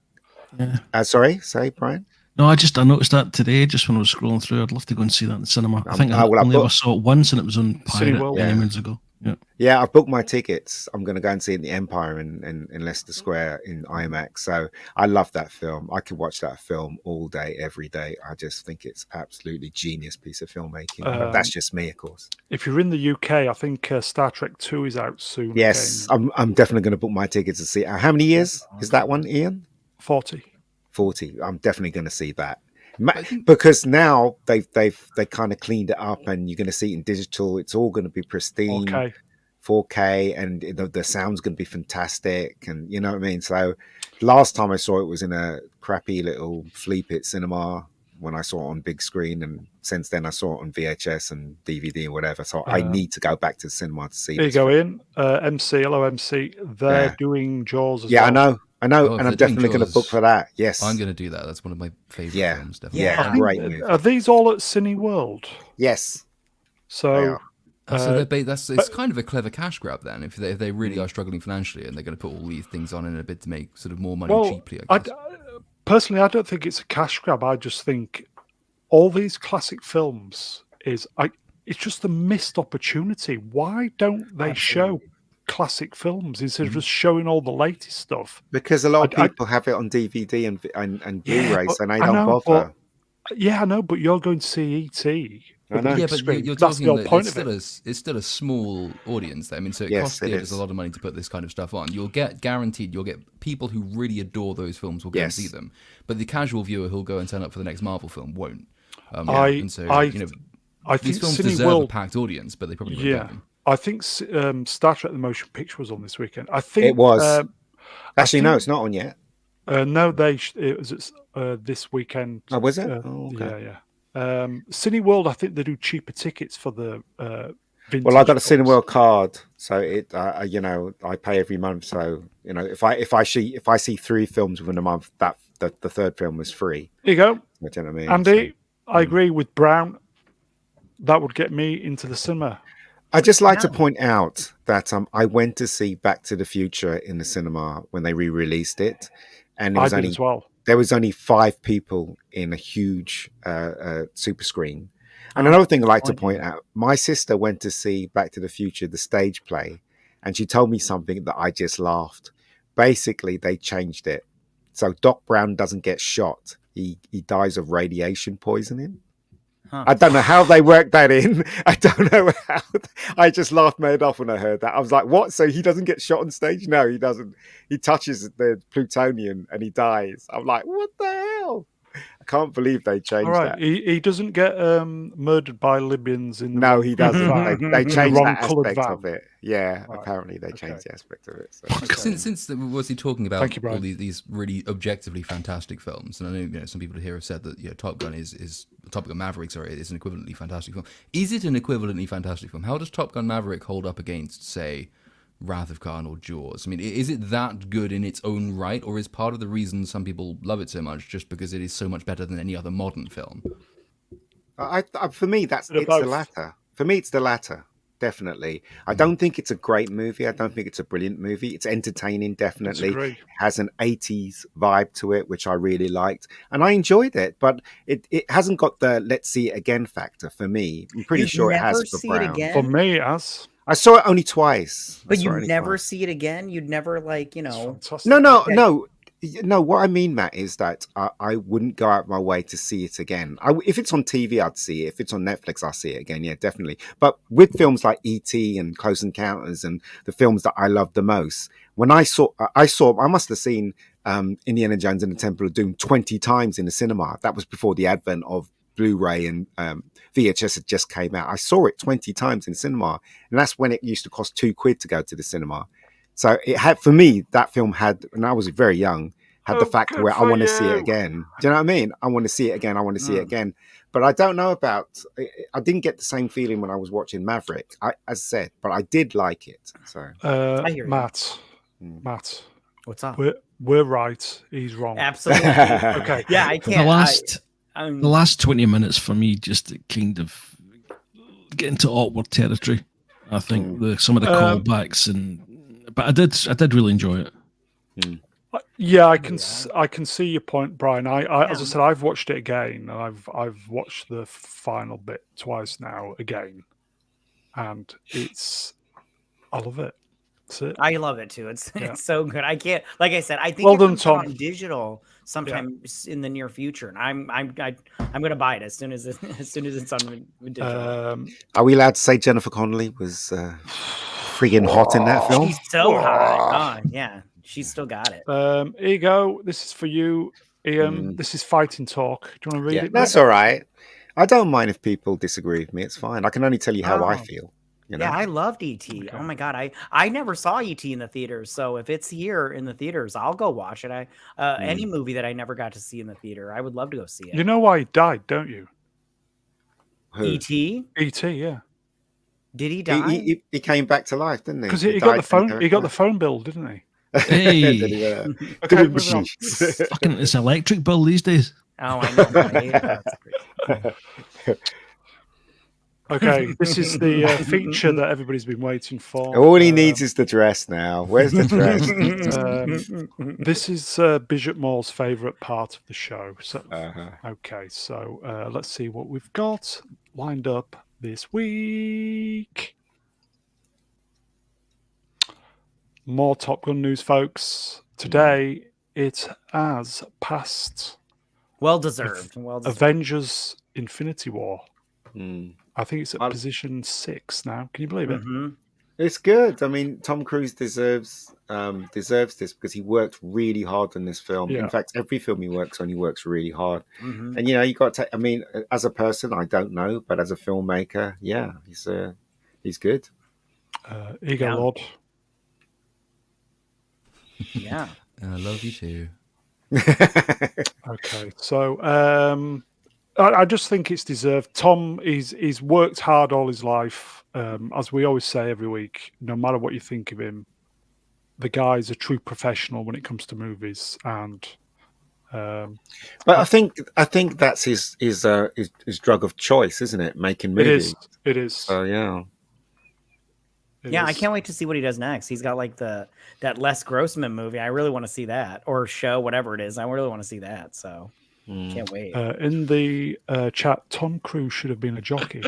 Speaker 2: Yeah.
Speaker 6: Sorry, say Brian.
Speaker 2: No, I noticed that today, just when I was scrolling through. I'd love to go and see that in the cinema. I think I
Speaker 6: well,
Speaker 2: only ever saw it once, and it was on Pirate
Speaker 1: Cineworld.
Speaker 2: many moons ago. Yeah.
Speaker 6: Yeah, I've booked my tickets. I'm going to go and see it in the Empire in Leicester Square in IMAX. So I love that film. I could watch that film all day, every day. I just think it's absolutely genius piece of filmmaking. But that's just me, of course.
Speaker 1: If you're in the UK, I think Star Trek 2 is out soon.
Speaker 6: Yes,
Speaker 1: again.
Speaker 6: I'm definitely going to book my tickets to see it. How many years is that one, Ian?
Speaker 1: 40.
Speaker 6: 40. I'm definitely going to see that. Because now they kind of cleaned it up, and you're going to see it in digital. It's all going to be pristine.
Speaker 1: Okay.
Speaker 6: 4K, and the sound's going to be fantastic, and you know what I mean. So last time I saw it was in a crappy little flea pit cinema when I saw it on big screen, and since then I saw it on VHS and DVD or whatever. So I need to go back to the cinema to see.
Speaker 1: There you go, Ian. MC, hello MC. They're doing Jaws as well.
Speaker 6: I know,
Speaker 4: Oh,
Speaker 6: and I'm definitely going to book for that. Yes,
Speaker 4: I'm going to do that. That's one of my favorite films. Definitely.
Speaker 6: Yeah, great movie.
Speaker 1: Are these all at Cineworld?
Speaker 6: Yes.
Speaker 1: So
Speaker 4: So it's kind of a clever cash grab then, if they really are struggling financially and they're going to put all these things on in a bid to make sort of more money cheaply. I guess.
Speaker 1: Personally, I don't think it's a cash grab. I just think all these classic films it's just a missed opportunity. Why don't they show classic films instead of just showing all the latest stuff?
Speaker 6: Because a lot of people have it on DVD and Blu-ray, so they don't bother.
Speaker 1: Yeah, I know, but you're going to see E.T.
Speaker 6: I know.
Speaker 4: Yeah, but you're
Speaker 1: That's
Speaker 4: talking
Speaker 1: the whole point
Speaker 4: that
Speaker 1: of it.
Speaker 4: it's still a small audience. I mean, so it costs theaters a lot of money to put this kind of stuff on. You'll get people who really adore those films will go and see them, but the casual viewer who'll go and turn up for the next Marvel film won't.
Speaker 1: I
Speaker 4: these
Speaker 1: think
Speaker 4: films
Speaker 1: Cineworld
Speaker 4: deserve a packed audience, but they probably won't.
Speaker 1: Yeah, I think Star Trek: The Motion Picture was on this weekend. I think
Speaker 6: it was. Actually, no, it's not on yet.
Speaker 1: No, it was this weekend.
Speaker 6: Oh, was it?
Speaker 1: Okay. Yeah. Cineworld, I think they do cheaper tickets for the vintage.
Speaker 6: Well, I got a Cineworld card, so I pay every month. So if I see 3 films within a month, that the third film was free.
Speaker 1: There you go.
Speaker 6: You know what I mean?
Speaker 1: Andy, I agree with Brown. That would get me into the cinema.
Speaker 6: I just like to point out that I went to see Back to the Future in the cinema when they re-released it, and there was only 5 people in a huge super screen. And another thing I like to point out, my sister went to see Back to the Future, the stage play, and she told me something that I just laughed. Basically, they changed it. So Doc Brown doesn't get shot. He dies of radiation poisoning. I don't know how they worked that in. I don't know how. I just laughed my head off when I heard that. I was like, what? So he doesn't get shot on stage? No, he doesn't. He touches the plutonium and he dies. I'm like, what the hell? I can't believe they changed that.
Speaker 1: He doesn't get murdered by Libyans in the
Speaker 6: No, he doesn't. They changed that aspect
Speaker 1: van.
Speaker 6: of it. Yeah, apparently they changed the aspect of it. So.
Speaker 4: Since was he talking about
Speaker 1: Brian.
Speaker 4: all these really objectively fantastic films, and I know some people here have said that Top Gun is Top Gun Maverick, is an equivalently fantastic film. Is it an equivalently fantastic film? How does Top Gun Maverick hold up against, say, Wrath of Khan or Jaws? I mean, is it that good in its own right, or is part of the reason some people love it so much just because it is so much better than any other modern film?
Speaker 6: For me, it's the latter. For me, it's the latter. Definitely. I don't think it's a great movie. I don't think it's a brilliant movie. It's entertaining, definitely. It has an 80s vibe to it, which I really liked. And I enjoyed it, but it hasn't got the let's see it again factor for me. I'm pretty sure it has for Brown.
Speaker 1: For me, it has.
Speaker 6: I saw it only twice.
Speaker 3: But you never see it again? You'd never No.
Speaker 6: No, what I mean, Matt, is that I wouldn't go out my way to see it again. If it's on TV, I'd see it. If it's on Netflix, I'll see it again. Yeah, definitely. But with films like E.T. and Close Encounters and the films that I love the most, when I must have seen Indiana Jones and the Temple of Doom 20 times in the cinema. That was before the advent of Blu-ray and VHS had just came out. I saw it 20 times in cinema, and that's when it used to cost £2 to go to the cinema. So it had, for me, that film had, and I was very young, had the factor
Speaker 1: good
Speaker 6: where I
Speaker 1: for
Speaker 6: want to see it
Speaker 1: you.
Speaker 6: again. Do you know what I mean? I want to see it again. I want to see it again. But I don't know about. I didn't get the same feeling when I was watching Maverick. As I said, but I did like it. So
Speaker 3: I hear you.
Speaker 1: Matt,
Speaker 3: What's up?
Speaker 1: we're right. He's wrong.
Speaker 3: Absolutely.
Speaker 1: Okay.
Speaker 3: Yeah, I can't.
Speaker 2: The last 20 minutes for me just kind of get into awkward territory. I think some of the callbacks but I did really enjoy it.
Speaker 1: Yeah, I can see your point, Brian. As I said, I've watched it again, and I've watched the final bit twice now again, and I love it. That's it.
Speaker 3: I love it too. It's so good. I can't, like I said, I think
Speaker 1: Well
Speaker 3: it
Speaker 1: done,
Speaker 3: comes out
Speaker 1: Tom.
Speaker 3: on digital sometime in the near future, and I'm gonna buy it as soon as it's on digital.
Speaker 6: are we allowed to say Jennifer Connelly was friggin' hot in that film?
Speaker 3: She's so hot. Oh yeah, she's still got it.
Speaker 1: Here you go. This is for you, Ian. This is fighting talk. Do you want to read it?
Speaker 6: That's all right. I don't mind if people disagree with me. It's fine. I can only tell you how I feel. You know?
Speaker 3: Yeah, I loved E.T. Okay. Oh my god, I never saw E.T. in the theaters, so if it's here in the theaters, I'll go watch it. Any movie that I never got to see in the theater, I would love to go see it.
Speaker 1: You know why he died, don't you?
Speaker 3: E.T.
Speaker 1: E.T. Yeah.
Speaker 3: Did he die?
Speaker 6: He came back to life, didn't he?
Speaker 1: Because he got the phone. He got the phone bill, didn't he?
Speaker 2: Hey,
Speaker 1: Okay,
Speaker 2: fucking it's electric bill these days.
Speaker 3: Oh, I know.
Speaker 1: Okay, this is the feature that everybody's been waiting for.
Speaker 6: All he needs is the dress now. Where's the dress?
Speaker 1: This is Bishop Moore's favourite part of the show. So, okay, so let's see what we've got lined up this week. More Top Gun news, folks. Today it has passed.
Speaker 3: Well deserved.
Speaker 1: Avengers: Infinity War. I think it's at position 6 now. Can you believe it?
Speaker 6: It's good. I mean, Tom Cruise deserves this because he worked really hard on this film.
Speaker 1: Yeah.
Speaker 6: In fact, every film he works on, he works really hard. And you got to. I mean, as a person, I don't know, but as a filmmaker, yeah, he's good.
Speaker 1: Ego Lord.
Speaker 3: Yeah,
Speaker 4: and I love you too.
Speaker 1: Okay, so I just think it's deserved. Tom, he's worked hard all his life. As we always say every week, no matter what you think of him, the guy's a true professional when it comes to movies. And
Speaker 6: but I think that's his drug of choice, isn't it? Making movies.
Speaker 1: It is.
Speaker 6: So yeah.
Speaker 3: I can't wait to see what he does next. He's got like that Les Grossman movie. I really want to see that, or show, whatever it is. I really want to see that. So can't wait.
Speaker 1: In the chat, Tom Cruise should have been a jockey.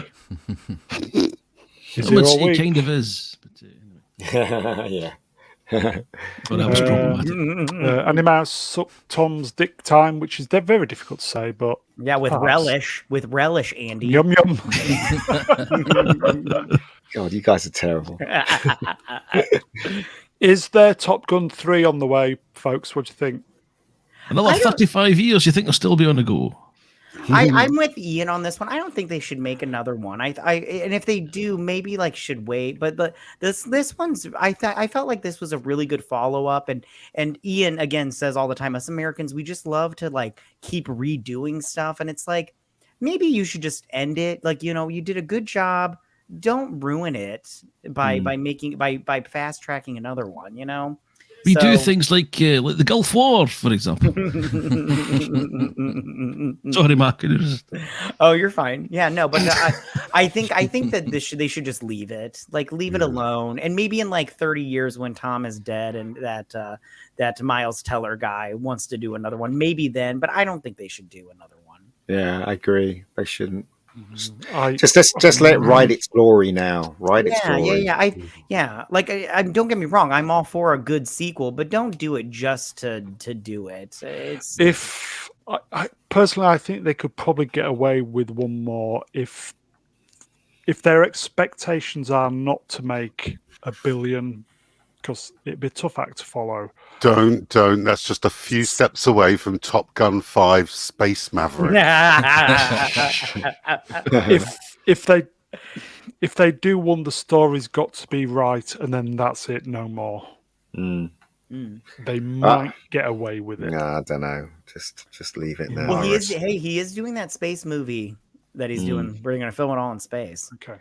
Speaker 2: He kind of is. But,
Speaker 6: yeah.
Speaker 2: But that was problematic.
Speaker 1: And he might have sucked Tom's dick time, which is very difficult to say, but
Speaker 3: yeah, with relish, Andy.
Speaker 1: Yum yum.
Speaker 6: God, you guys are terrible.
Speaker 1: Is there Top Gun 3 on the way, folks? What do you think?
Speaker 2: Another 35 years, you think they'll still be on the go?
Speaker 3: I'm with Ian on this one. I don't think they should make another one. And if they do, maybe should wait. But this one's I felt like this was a really good follow up. And Ian again says all the time, us Americans, we just love to keep redoing stuff. And it's maybe you should just end it. You did a good job. Don't ruin it by fast tracking another one.
Speaker 2: We do things like the Gulf War, for example. Sorry, Mark.
Speaker 3: Oh, you're fine. Yeah, no, but I think that they should just leave it. Leave it alone. And maybe in 30 years when Tom is dead and that Miles Teller guy wants to do another one, maybe then. But I don't think they should do another one.
Speaker 6: Yeah, I agree. They shouldn't. Just let it ride its glory now. Its glory.
Speaker 3: Yeah. Don't get me wrong. I'm all for a good sequel, but don't do it just to do it.
Speaker 1: I personally, I think they could probably get away with one more if their expectations are not to make $1 billion, because it'd be a tough act to follow.
Speaker 5: Don't. That's just a few steps away from Top Gun 5 Space Maverick.
Speaker 1: if they do one, the story's got to be right, and then that's it, no more. They might get away with it.
Speaker 6: No, I don't know. Just leave it now.
Speaker 3: Well, he is doing that space movie that he's doing. We're going to film it all in space.
Speaker 1: Okay.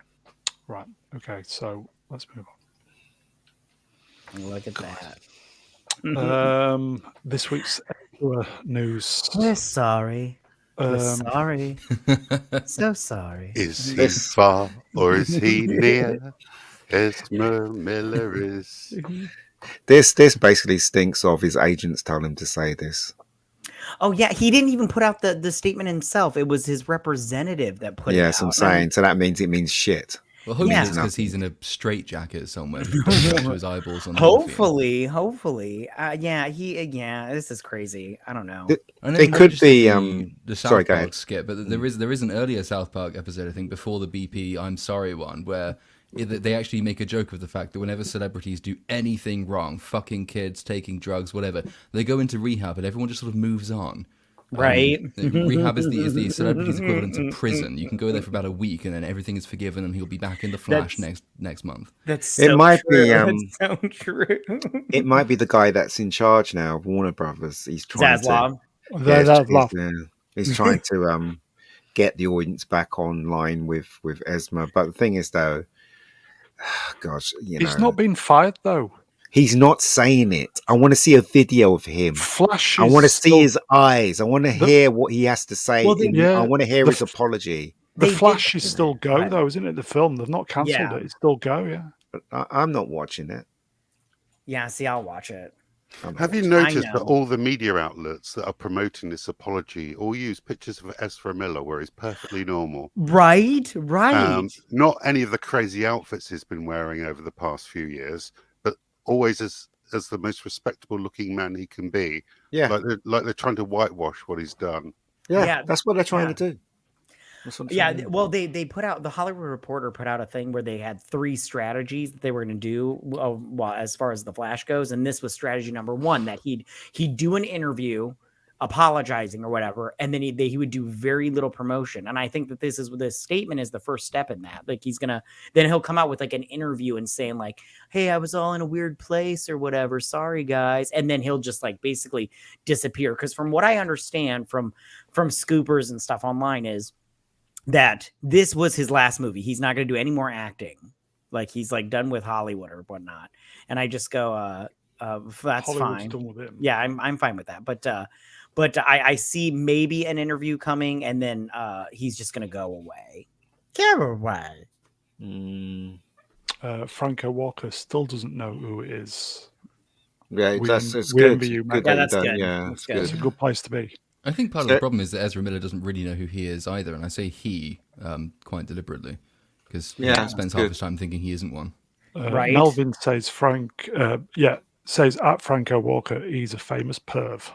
Speaker 1: Right. Okay. So let's move
Speaker 3: Look at that.
Speaker 1: on. This week's news.
Speaker 3: We're sorry. We're
Speaker 1: Um,
Speaker 3: sorry. So sorry.
Speaker 5: Is he far or is he near? Ezra Miller is.
Speaker 6: This basically stinks of his agents telling him to say this.
Speaker 3: Oh yeah, he didn't even put out the statement himself. It was his representative that put it out.
Speaker 6: Yes, I'm saying. So that means it means shit.
Speaker 4: Well, hopefully
Speaker 3: Yeah.
Speaker 4: it's because he's in a straitjacket somewhere. To his eyeballs on
Speaker 3: Hopefully. Yeah, this is crazy. I don't know.
Speaker 6: It could be
Speaker 4: the South
Speaker 6: sorry, go
Speaker 4: Park
Speaker 6: ahead.
Speaker 4: skit, but there is an earlier South Park episode, I think, before the BP I'm Sorry one, where they actually make a joke of the fact that whenever celebrities do anything wrong, fucking kids, taking drugs, whatever, they go into rehab and everyone just sort of moves on.
Speaker 3: Right.
Speaker 4: Rehab is the celebrity's equivalent to prison. You can go there for about a week and then everything is forgiven and he'll be back in the Flash next month.
Speaker 3: That's so
Speaker 6: It might
Speaker 3: true.
Speaker 6: be,
Speaker 3: That's so true.
Speaker 6: It might be the guy that's in charge now of Warner Brothers. He's trying
Speaker 3: Zaslav.
Speaker 6: he's trying to get the audience back online with Esma. But the thing is, though, gosh,
Speaker 1: he's not been fired though.
Speaker 6: He's not saying it. I want to see a video of him.
Speaker 1: Flash.
Speaker 6: I want to see his eyes. I want to hear what he has to say.
Speaker 3: Well,
Speaker 6: I want to hear his apology.
Speaker 1: The Flash is still go though, isn't it? The film, they've not cancelled it. It's still go. Yeah.
Speaker 6: But I'm not watching it.
Speaker 3: Yeah, see, I'll watch it.
Speaker 5: Have you noticed that all the media outlets that are promoting this apology all use pictures of Ezra Miller where he's perfectly normal?
Speaker 3: Right.
Speaker 5: Not any of the crazy outfits he's been wearing over the past few years, but always as the most respectable looking man he can be.
Speaker 6: Yeah.
Speaker 5: Like they're trying to whitewash what he's done.
Speaker 6: Yeah, that's what they're trying to do.
Speaker 3: Yeah, well, they put out, the Hollywood Reporter put out a thing where they had 3 strategies that they were going to do, well, as far as the Flash goes, and this was strategy number 1, that he'd do an interview apologizing or whatever, and then he would do very little promotion. And I think that this statement is the first step in that. Like then he'll come out with like an interview and saying like, hey, I was all in a weird place or whatever, sorry guys, and then he'll just like basically disappear. Because from what I understand from scoopers and stuff online is that this was his last movie. He's not going to do any more acting. Like he's like done with Hollywood or whatnot. And I just go, that's
Speaker 1: Hollywood's
Speaker 3: fine.
Speaker 1: done with him.
Speaker 3: Yeah, I'm fine with that. But I see maybe an interview coming, and then he's just going to go away. Go away.
Speaker 1: Franco Walker still doesn't know who it is.
Speaker 6: Yeah,
Speaker 1: We
Speaker 6: it's
Speaker 1: we
Speaker 6: good.
Speaker 1: envy you,
Speaker 6: Good
Speaker 1: mate.
Speaker 6: that
Speaker 3: Yeah,
Speaker 6: you've
Speaker 3: that's
Speaker 6: done.
Speaker 3: good.
Speaker 6: Yeah,
Speaker 3: That's
Speaker 6: it's
Speaker 1: It's
Speaker 6: good.
Speaker 1: a good place to be.
Speaker 4: I think part of the problem is that Ezra Miller doesn't really know who he is either, and I say he quite deliberately because he spends half his time thinking he isn't one.
Speaker 3: Right.
Speaker 1: Melvin says says at Franco Walker, he's a famous perv.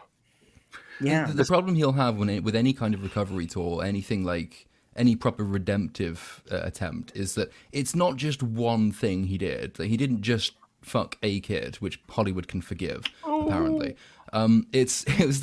Speaker 3: Yeah.
Speaker 4: The problem he'll have with any kind of recovery tour, anything like any proper redemptive attempt, is that it's not just one thing he did. Like, he didn't just fuck a kid, which Hollywood can forgive, apparently. It was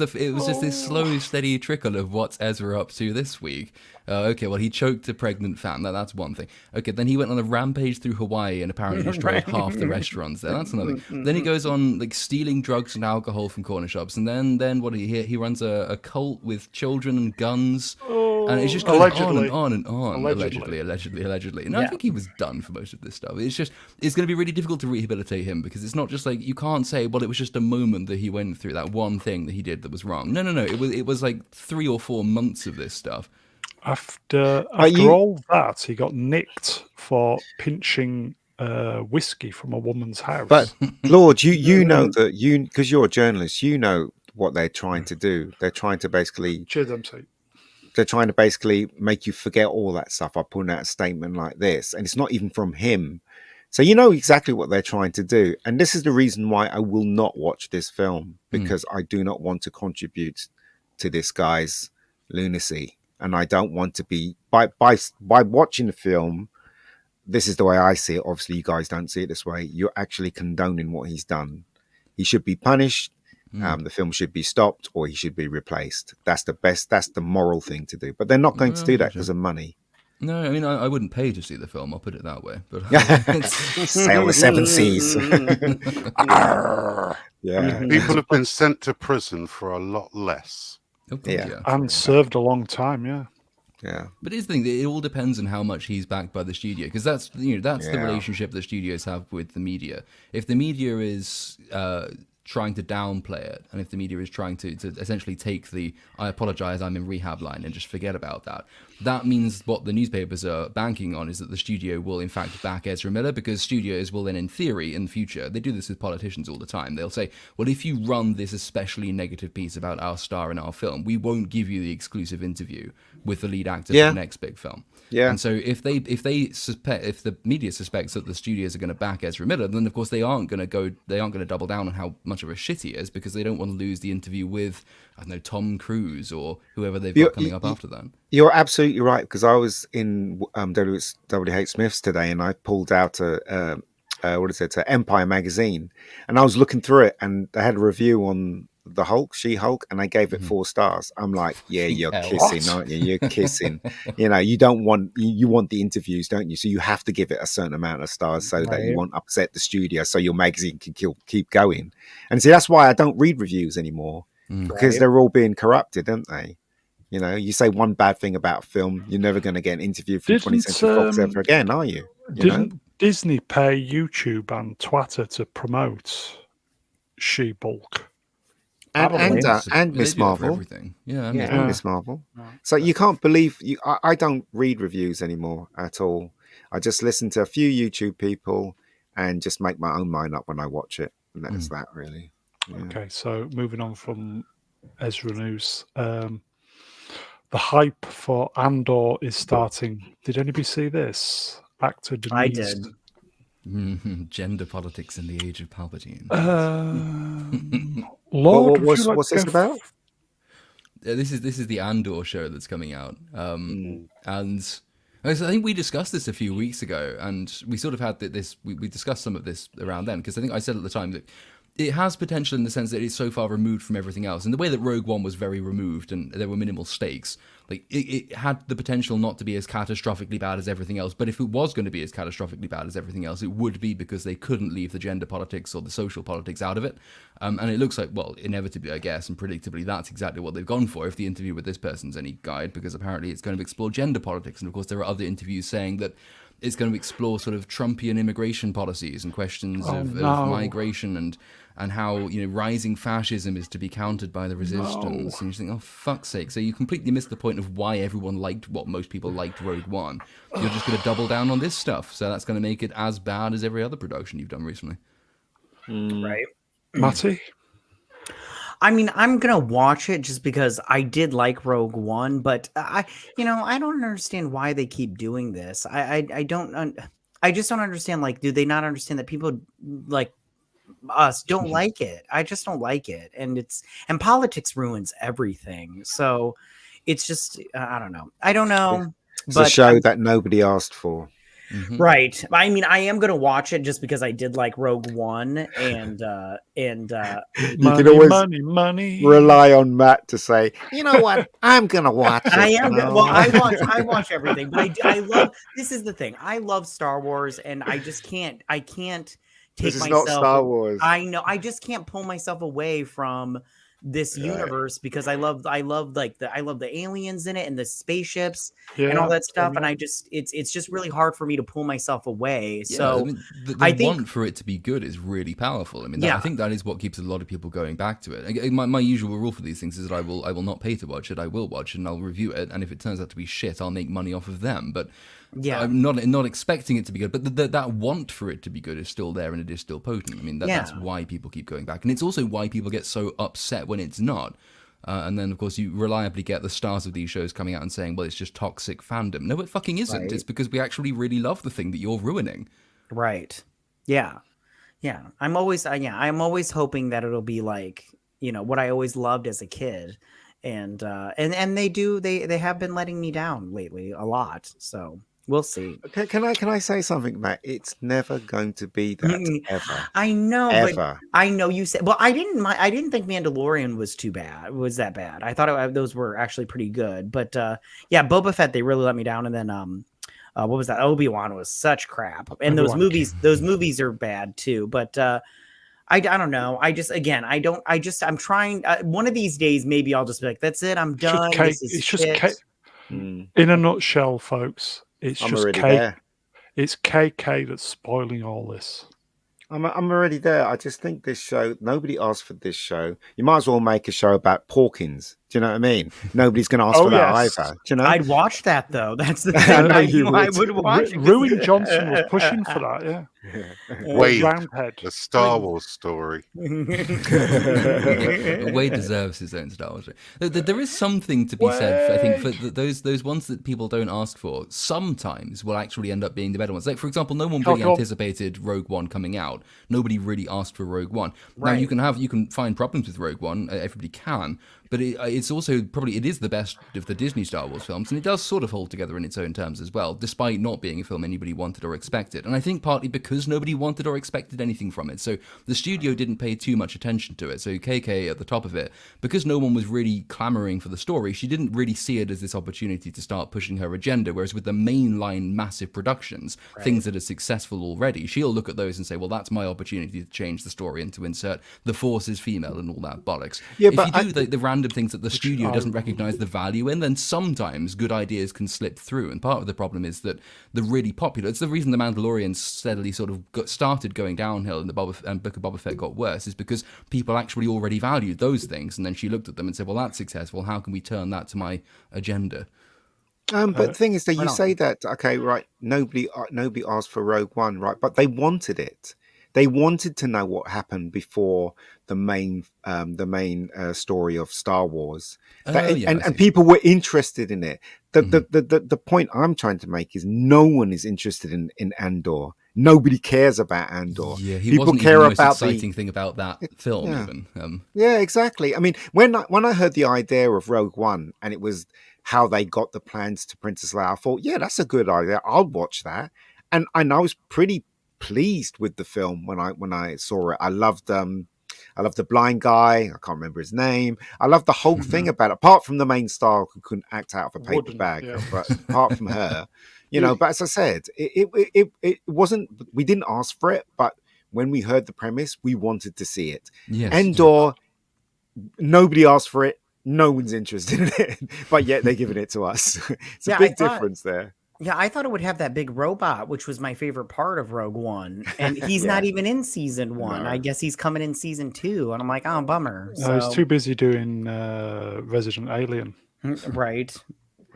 Speaker 4: just this slow, steady trickle of what's Ezra up to this week. Okay, well, he choked a pregnant fan. That's one thing. Okay, then he went on a rampage through Hawaii and apparently destroyed half the restaurants there. That's another thing. Then he goes on like stealing drugs and alcohol from corner shops, and then what he runs a cult with children and guns. And it's just goes on and on and on. Allegedly. And I think he was done for most of this stuff. It's going to be really difficult to rehabilitate him because it's not just like, you can't say, well, it was just a moment that he went through, that one thing that he did that was wrong. No. It was like 3 or 4 months of this stuff.
Speaker 1: After all that, he got nicked for pinching whiskey from a woman's house.
Speaker 6: But Lord, you know that because you're a journalist, you know what they're trying to do. They're trying to basically
Speaker 1: cheers, MC.
Speaker 6: They're trying to basically make you forget all that stuff by putting out a statement like this, and it's not even from him. So you know exactly what they're trying to do, and this is the reason why I will not watch this film, because I do not want to contribute to this guy's lunacy, and I don't want to be by watching the film. This is the way I see it. Obviously, you guys don't see it this way. You're actually condoning what he's done. He should be punished. The film should be stopped, or he should be replaced. That's the best. That's the moral thing to do. But they're not going to do that because of money.
Speaker 4: No, I mean, I wouldn't pay to see the film. I'll put it that way. But
Speaker 6: Sail the seven seas. Yeah.
Speaker 5: People have been sent to prison for a lot less.
Speaker 4: Yeah.
Speaker 1: And served a long time, yeah.
Speaker 6: Yeah.
Speaker 4: But here's the thing: it all depends on how much he's backed by the studio, because that's the relationship that studios have with the media. If the media is trying to downplay it, and if the media is trying to essentially take the "I apologize, I'm in rehab" line and just forget about that, that means what the newspapers are banking on is that the studio will in fact back Ezra Miller, because studios will then, in theory, in the future, they do this with politicians all the time, they'll say, well, if you run this especially negative piece about our star in our film, we won't give you the exclusive interview with the lead actor for the next big film.
Speaker 6: Yeah.
Speaker 4: And so if the media suspects that the studios are going to back Ezra Miller, then of course they aren't going to double down on how much of a shit he is, because they don't want to lose the interview with, I don't know, Tom Cruise or whoever they've got coming up after that.
Speaker 6: You're absolutely right, because I was in WH Smith's today, and I pulled out a Empire magazine, and I was looking through it, and they had a review on the Hulk, She-Hulk, and I gave it 4 stars. I'm like, yeah, you're kissing, aren't you? You're kissing. You don't want you want the interviews, don't you? So you have to give it a certain amount of stars so that you won't upset the studio, so your magazine can keep going. And see, that's why I don't read reviews anymore, because they're all being corrupted, aren't they? You say one bad thing about a film, you're never going to get an interview from 20th Century Fox ever again, are you?
Speaker 1: Didn't Disney pay YouTube and Twitter to promote She-Hulk?
Speaker 6: And Miss Marvel,
Speaker 4: everything. And
Speaker 6: Miss Marvel. So you can't believe I don't read reviews anymore at all. I just listen to a few YouTube people and just make my own mind up when I watch it, and that's that really. Yeah.
Speaker 1: Okay, so moving on from Ezra news, the hype for Andor is starting. Did anybody see this? Actor Denise.
Speaker 3: I did.
Speaker 4: Gender politics in the age of Palpatine.
Speaker 1: Lord,
Speaker 6: what's this about?
Speaker 4: This is the Andor show that's coming out, and I think we discussed this a few weeks ago, and we sort of had this. We discussed some of this around then, because I think I said at the time that it has potential in the sense that it's so far removed from everything else. In the way that Rogue One was very removed and there were minimal stakes, like it had the potential not to be as catastrophically bad as everything else. But if it was going to be as catastrophically bad as everything else, it would be because they couldn't leave the gender politics or the social politics out of it. And it looks like, well, inevitably, I guess, and predictably, that's exactly what they've gone for if the interview with this person's any guide, because apparently it's going to explore gender politics. And of course, there are other interviews saying that it's going to explore sort of Trumpian immigration policies and questions of migration and how, rising fascism is to be countered by the resistance. And you think, oh, fuck's sake. So you completely missed the point of why everyone liked what most people liked Rogue One. You're just going to double down on this stuff. So that's going to make it as bad as every other production you've done recently.
Speaker 3: Right.
Speaker 1: Matty?
Speaker 3: I mean, I'm going to watch it just because I did like Rogue One, but I don't understand why they keep doing this. I just don't understand. Like, do they not understand that people like us don't like it? I just don't like it. And politics ruins everything. So it's just, I don't know.
Speaker 6: It's a show that nobody asked for.
Speaker 4: Mm-hmm.
Speaker 3: Right. I mean, I am going to watch it just because I did like Rogue One, and
Speaker 6: you can always
Speaker 1: money.
Speaker 6: rely on Matt to say, you know what, I'm going to watch it.
Speaker 3: I am. Well, I watch everything, but I love. This is the thing. I love Star Wars, and I just can't. I can't take
Speaker 6: This is
Speaker 3: myself.
Speaker 6: not Star Wars.
Speaker 3: I know. I just can't pull myself away from this universe because I love the aliens in it and the spaceships and all that stuff, and it's just really hard for me to pull myself away. So
Speaker 4: I think want for it to be good is really powerful. I mean, I think that is what keeps a lot of people going back to it. My usual rule for these things is that I will not pay to watch it. I will watch it and I'll review it, and if it turns out to be shit, I'll make money off of them. But I'm not expecting it to be good, but that want for it to be good is still there, and it is still potent. I mean, that's why people keep going back, and it's also why people get so upset when it's not. And then, of course, you reliably get the stars of these shows coming out and saying, well, it's just toxic fandom. No, it fucking isn't. Right. It's because we actually really love the thing that you're ruining. Right.
Speaker 3: Yeah. Yeah. I'm always hoping that it'll be like, what I always loved as a kid. And they have been letting me down lately a lot. So we'll see.
Speaker 6: Okay, can I say something, Matt? It's never going to be that ever.
Speaker 3: I know,
Speaker 6: ever.
Speaker 3: But I know you said. Well, I didn't think Mandalorian was too bad. Was that bad? I thought those were actually pretty good. But Boba Fett, they really let me down. And then what was that? Obi-Wan was such crap, and
Speaker 1: Obi-Wan.
Speaker 3: those movies are bad too. But I don't know. I'm trying. One of these days, maybe I'll just be like, that's it. I'm
Speaker 1: It's just
Speaker 3: done.
Speaker 1: cake.
Speaker 3: This is
Speaker 1: It's just
Speaker 3: shit.
Speaker 1: cake. In a nutshell, folks, it's
Speaker 6: I'm
Speaker 1: just
Speaker 6: already
Speaker 1: cake.
Speaker 6: there.
Speaker 1: It's KK that's spoiling all this.
Speaker 6: I'm already there. I just think this show, nobody asked for this show. You might as well make a show about Porkins. Do you know what I mean? Nobody's going to ask for that either. Do you know?
Speaker 3: I'd watch that though. That's the
Speaker 6: I
Speaker 3: thing.
Speaker 6: know
Speaker 3: I
Speaker 6: you
Speaker 3: knew I
Speaker 6: would.
Speaker 3: would watch it.
Speaker 1: Ruin Johnson was pushing for that, yeah.
Speaker 5: Wade,
Speaker 1: Roundhead.
Speaker 5: the Star Wars story.
Speaker 4: Wade deserves his own Star Wars. There is something to be said, I think, for those ones that people don't ask for. Sometimes will actually end up being the better ones. Like, for example, no one really anticipated Rogue One coming out. Nobody really asked for Rogue One. Now you can find problems with Rogue One. Everybody can. But it's also it is the best of the Disney Star Wars films, and it does sort of hold together in its own terms as well, despite not being a film anybody wanted or expected. And I think partly because nobody wanted or expected anything from it. So the studio didn't pay too much attention to it. So KK at the top of it, because no one was really clamoring for the story, she didn't really see it as this opportunity to start pushing her agenda. Whereas with the mainline massive productions, things that are successful already, she'll look at those and say, well, that's my opportunity to change the story and to insert the Force is female and all that bollocks.
Speaker 6: Yeah,
Speaker 4: if
Speaker 6: but
Speaker 4: you do the random things that the studio doesn't recognize the value in, then sometimes good ideas can slip through. And part of the problem is that the really popular, it's the reason the Mandalorian steadily sort of started going downhill and the Book of Boba Fett got worse, is because people actually already valued those things. And then she looked at them and said, well, that's successful. How can we turn that to my agenda?
Speaker 6: But the thing is that you say that, okay, right, nobody asked for Rogue One, right? But they wanted it. They wanted to know what happened before the main story of Star Wars, and people were interested in it. The point I'm trying to make is no one is interested in Andor. Nobody cares about Andor.
Speaker 4: Yeah,
Speaker 6: people
Speaker 4: wasn't
Speaker 6: care
Speaker 4: even the most
Speaker 6: about
Speaker 4: exciting thing about that film. Even
Speaker 6: yeah, exactly. I mean, when I heard the idea of Rogue One and it was how they got the plans to Princess Leia, I thought, yeah, that's a good idea. I'll watch that, and I was pretty pleased with the film when I saw it. I loved the blind guy. I can't remember his name. I loved the whole thing about it, apart from the main star who couldn't act out of a paper bag. Yeah. But apart from her, but as I said, it wasn't, we didn't ask for it, but when we heard the premise, we wanted to see it.
Speaker 4: Yes.
Speaker 6: Andor, nobody asked for it. No one's interested in it, but yet they're giving it to us. It's a big difference there.
Speaker 3: Yeah, I thought it would have that big robot, which was my favorite part of Rogue One. And he's not even in season 1. No. I guess he's coming in season 2. And I'm like, oh, bummer.
Speaker 1: No, he's too busy doing Resident Alien.
Speaker 3: Right.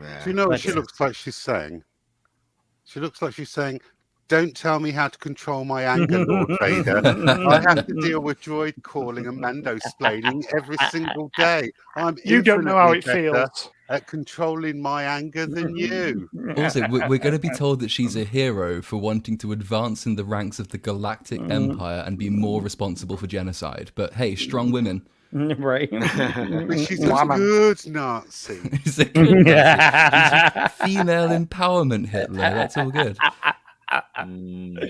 Speaker 5: Yeah. Do you know what she looks like she's saying? She looks like she's saying, don't tell me how to control my anger, Lord Vader. I have to deal with droid calling and Mando splaining every single day.
Speaker 1: You don't know how it feels
Speaker 5: at controlling my anger than you.
Speaker 4: Also, we're going to be told that she's a hero for wanting to advance in the ranks of the Galactic Empire and be more responsible for genocide. But hey, strong women.
Speaker 3: Right.
Speaker 5: But she's a good Nazi.
Speaker 4: She's a good Nazi. She's female empowerment Hitler. That's all good.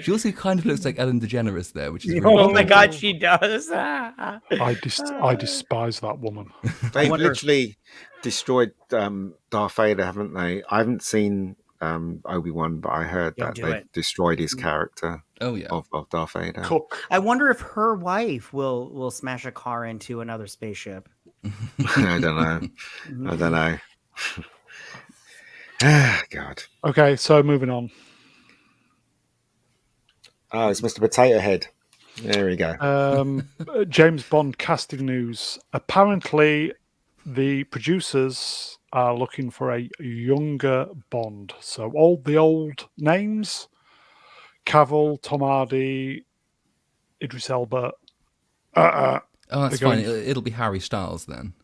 Speaker 4: She also kind of looks like Ellen DeGeneres there, which is really
Speaker 3: my God, she does.
Speaker 1: I despise that woman.
Speaker 6: They've literally destroyed Darth Vader, haven't they? I haven't seen Obi-Wan, but I heard that they've destroyed his character.
Speaker 4: Oh yeah,
Speaker 6: of Darth Vader.
Speaker 1: Cook.
Speaker 3: I wonder if her wife will smash a car into another spaceship.
Speaker 6: I don't know. God.
Speaker 1: Okay, so moving on.
Speaker 6: Oh, it's Mr. Potato Head. There we go.
Speaker 1: James Bond casting news. Apparently, the producers are looking for a younger Bond. So all the old names, Cavill, Tom Hardy, Idris Elba.
Speaker 4: Oh, that's fine. It'll be Harry Styles then.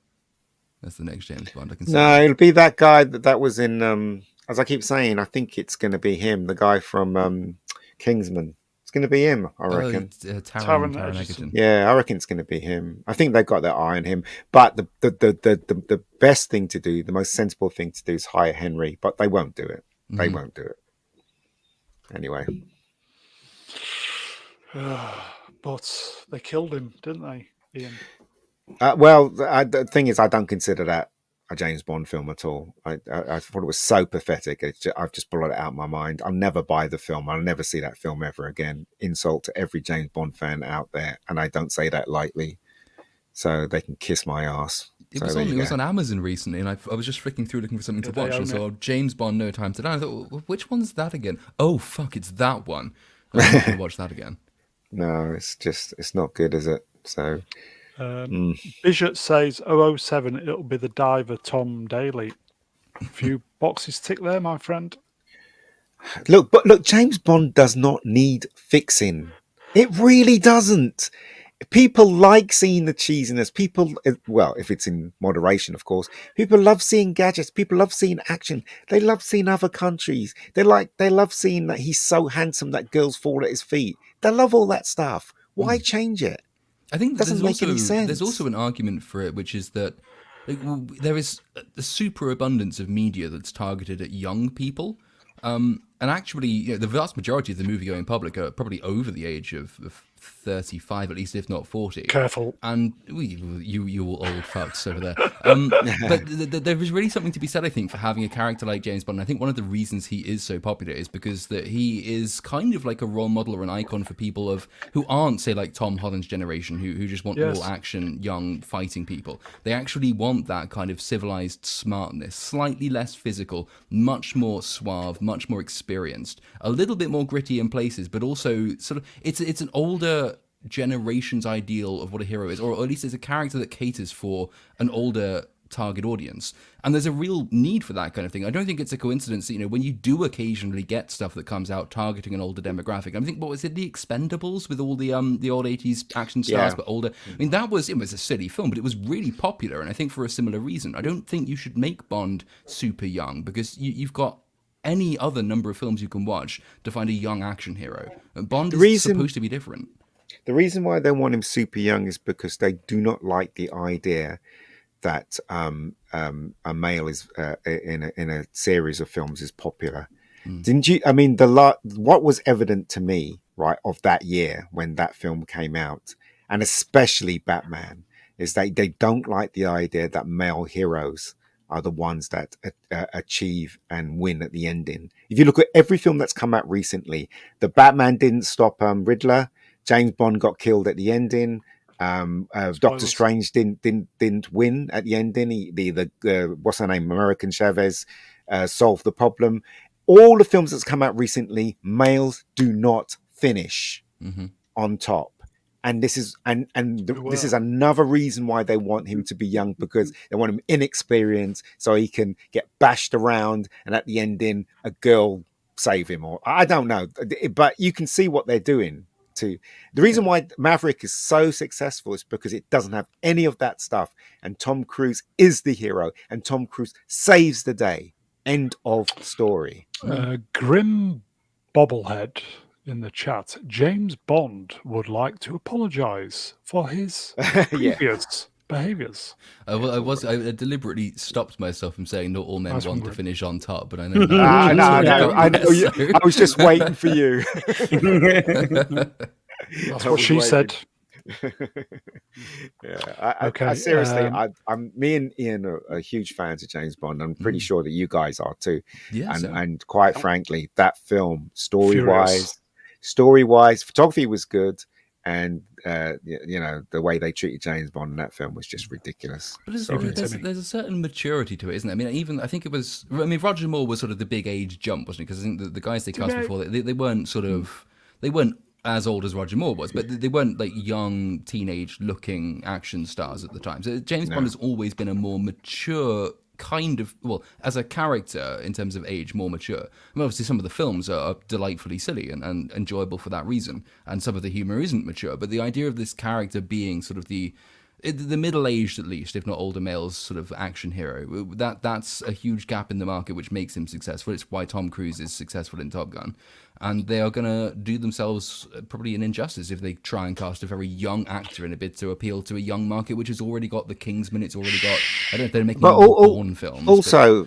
Speaker 4: That's the next James Bond. I can say.
Speaker 6: No, it'll be that guy that was in, as I keep saying, I think it's going to be him, the guy from Kingsman. It's going to be him, I reckon.
Speaker 4: Taron Egerton.
Speaker 6: Yeah, I reckon it's going to be him. I think they've got their eye on him. But the best thing to do, the most sensible thing to do is hire Henry. But they won't do it. They won't do it. Anyway.
Speaker 1: But they killed him, didn't they, Ian?
Speaker 6: Well, the thing is, I don't consider that a James Bond film at all. I thought it was so pathetic. I've just blotted it out of my mind. I'll never buy the film. I'll never see that film ever again. Insult to every James Bond fan out there, and I don't say that lightly. So they can kiss my ass.
Speaker 4: It was on Amazon recently, and I was just flicking through looking for something to watch, and so James Bond: No Time to Die. I thought, well, which one's that again? Oh fuck, it's that one. I'm not going to watch that again.
Speaker 6: No, it's not good, is it? So.
Speaker 1: Bijot says 007, it'll be the diver Tom Daly. A few boxes tick there, my friend.
Speaker 6: Look, James Bond does not need fixing. It really doesn't. People like seeing the cheesiness. People, well, if it's in moderation, of course. People love seeing gadgets. People love seeing action. They love seeing other countries. They love seeing that he's so handsome that girls fall at his feet. They love all that stuff. Why change it?
Speaker 4: I think
Speaker 6: doesn't make any sense.
Speaker 4: There's also an argument for it, which is that there is a superabundance of media that's targeted at young people. And actually, the vast majority of the movie-going public are probably over the age of 35, at least, if not 40.
Speaker 1: Careful.
Speaker 4: And you all old fucks over there. But there is really something to be said, I think, for having a character like James Bond. And I think one of the reasons he is so popular is because that he is kind of like a role model or an icon for people who aren't, say, like Tom Holland's generation, who just want all action, young, fighting people. They actually want that kind of civilized smartness, slightly less physical, much more suave, much more experienced, a little bit more gritty in places, but also sort of it's an older generation's ideal of what a hero is, or at least it's a character that caters for an older target audience. And there's a real need for that kind of thing. I don't think it's a coincidence that, when you do occasionally get stuff that comes out targeting an older demographic. I think, what was it, The Expendables, with all the old 80s action stars, but older. I mean, it was a silly film, but it was really popular, and I think for a similar reason. I don't think you should make Bond super young, because you've got any other number of films you can watch to find a young action hero. Bond is supposed to be different.
Speaker 6: The reason why they want him super young is because they do not like the idea that a male is in a series of films is popular. Didn't you? I mean, what was evident to me, right, of that year when that film came out, and especially Batman, is that they don't like the idea that male heroes are the ones that achieve and win at the ending. If you look at every film that's come out recently, the Batman didn't stop Riddler. James Bond got killed at the ending. Doctor Strange didn't win at the ending. The what's her name, American Chavez, solved the problem. All the films that's come out recently, males do not finish on top. And this is this is another reason why they want him to be young, because they want him inexperienced so he can get bashed around, and at the ending a girl save him, or I don't know, but you can see what they're doing. The reason why Maverick is so successful is because it doesn't have any of that stuff, and Tom Cruise is the hero, and Tom Cruise saves the day. End of story.
Speaker 1: Grim Bobblehead in the chat. James Bond would like to apologise for his previous behaviours.
Speaker 4: I deliberately stopped myself from saying not all men want to finish on top, but I know.
Speaker 6: I know. I was just waiting for you.
Speaker 1: That's what she said.
Speaker 6: I seriously, me and Ian are huge fans of James Bond. I'm pretty sure that you guys are too. And quite frankly, that film, story-wise, photography was good. And the way they treated James Bond in that film was just ridiculous.
Speaker 4: But there's a certain maturity to it, isn't there? I think it was. Roger Moore was sort of the big age jump, wasn't it? Because I think the guys they cast before, they weren't they weren't as old as Roger Moore was, but they weren't like young teenage-looking action stars at the time. So James Bond has always been a more mature kind of, as a character in terms of age, more mature. Obviously some of the films are delightfully silly and enjoyable for that reason, and some of the humor isn't mature, but the idea of this character being sort of the middle-aged, at least, if not older males, sort of action hero, that's a huge gap in the market, which makes him successful. It's why Tom Cruise is successful in Top Gun. And they are going to do themselves probably an injustice if they try and cast a very young actor in a bid to appeal to a young market, which has already got The Kingsman. It's already got, I don't know if they're making Bourne films.
Speaker 6: Also,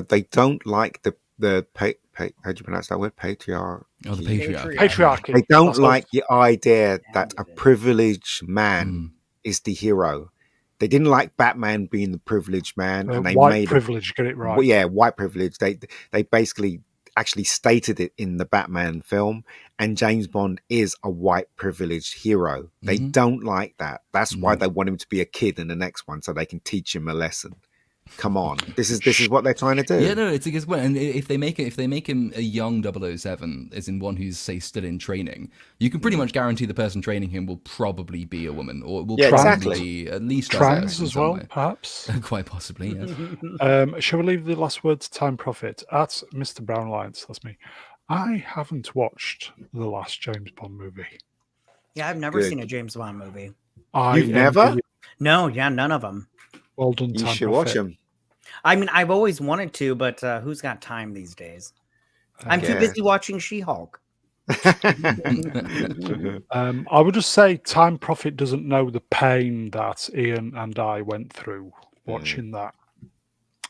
Speaker 6: they don't like the how do you pronounce that word? Patriarchy.
Speaker 4: Oh, the patriarchy.
Speaker 1: Patriarchy.
Speaker 6: They don't like the idea that a privileged man is the hero. They didn't like Batman being the privileged man, and they
Speaker 1: white
Speaker 6: made
Speaker 1: privilege. Get it right.
Speaker 6: yeah, white privilege. They basically actually stated it in the Batman film, and James Bond is a white privileged hero. They don't like that. That's why they want him to be a kid in the next one, so they can teach him a lesson. Come on, this is what they're trying to do.
Speaker 4: Yeah, no, it's a good point. And if they make him a young 007, as in one who's say still in training, you can pretty much guarantee the person training him will probably be a woman, or will probably be at least
Speaker 1: trans as well, perhaps.
Speaker 4: Quite possibly, yes.
Speaker 1: Shall we leave the last word to Time Prophet at Mr. Brown Lions? That's me. I haven't watched the last James Bond movie.
Speaker 3: Yeah, I've never seen a James Bond movie.
Speaker 6: You've never?
Speaker 3: No, yeah, none of them.
Speaker 1: Well done,
Speaker 6: You
Speaker 1: Time
Speaker 6: should
Speaker 1: Prophet.
Speaker 6: watch them.
Speaker 3: I mean, I've always wanted to, but who's got time these days? I'm too busy watching She-Hulk.
Speaker 1: I would just say Time Prophet doesn't know the pain that Ian and I went through watching that.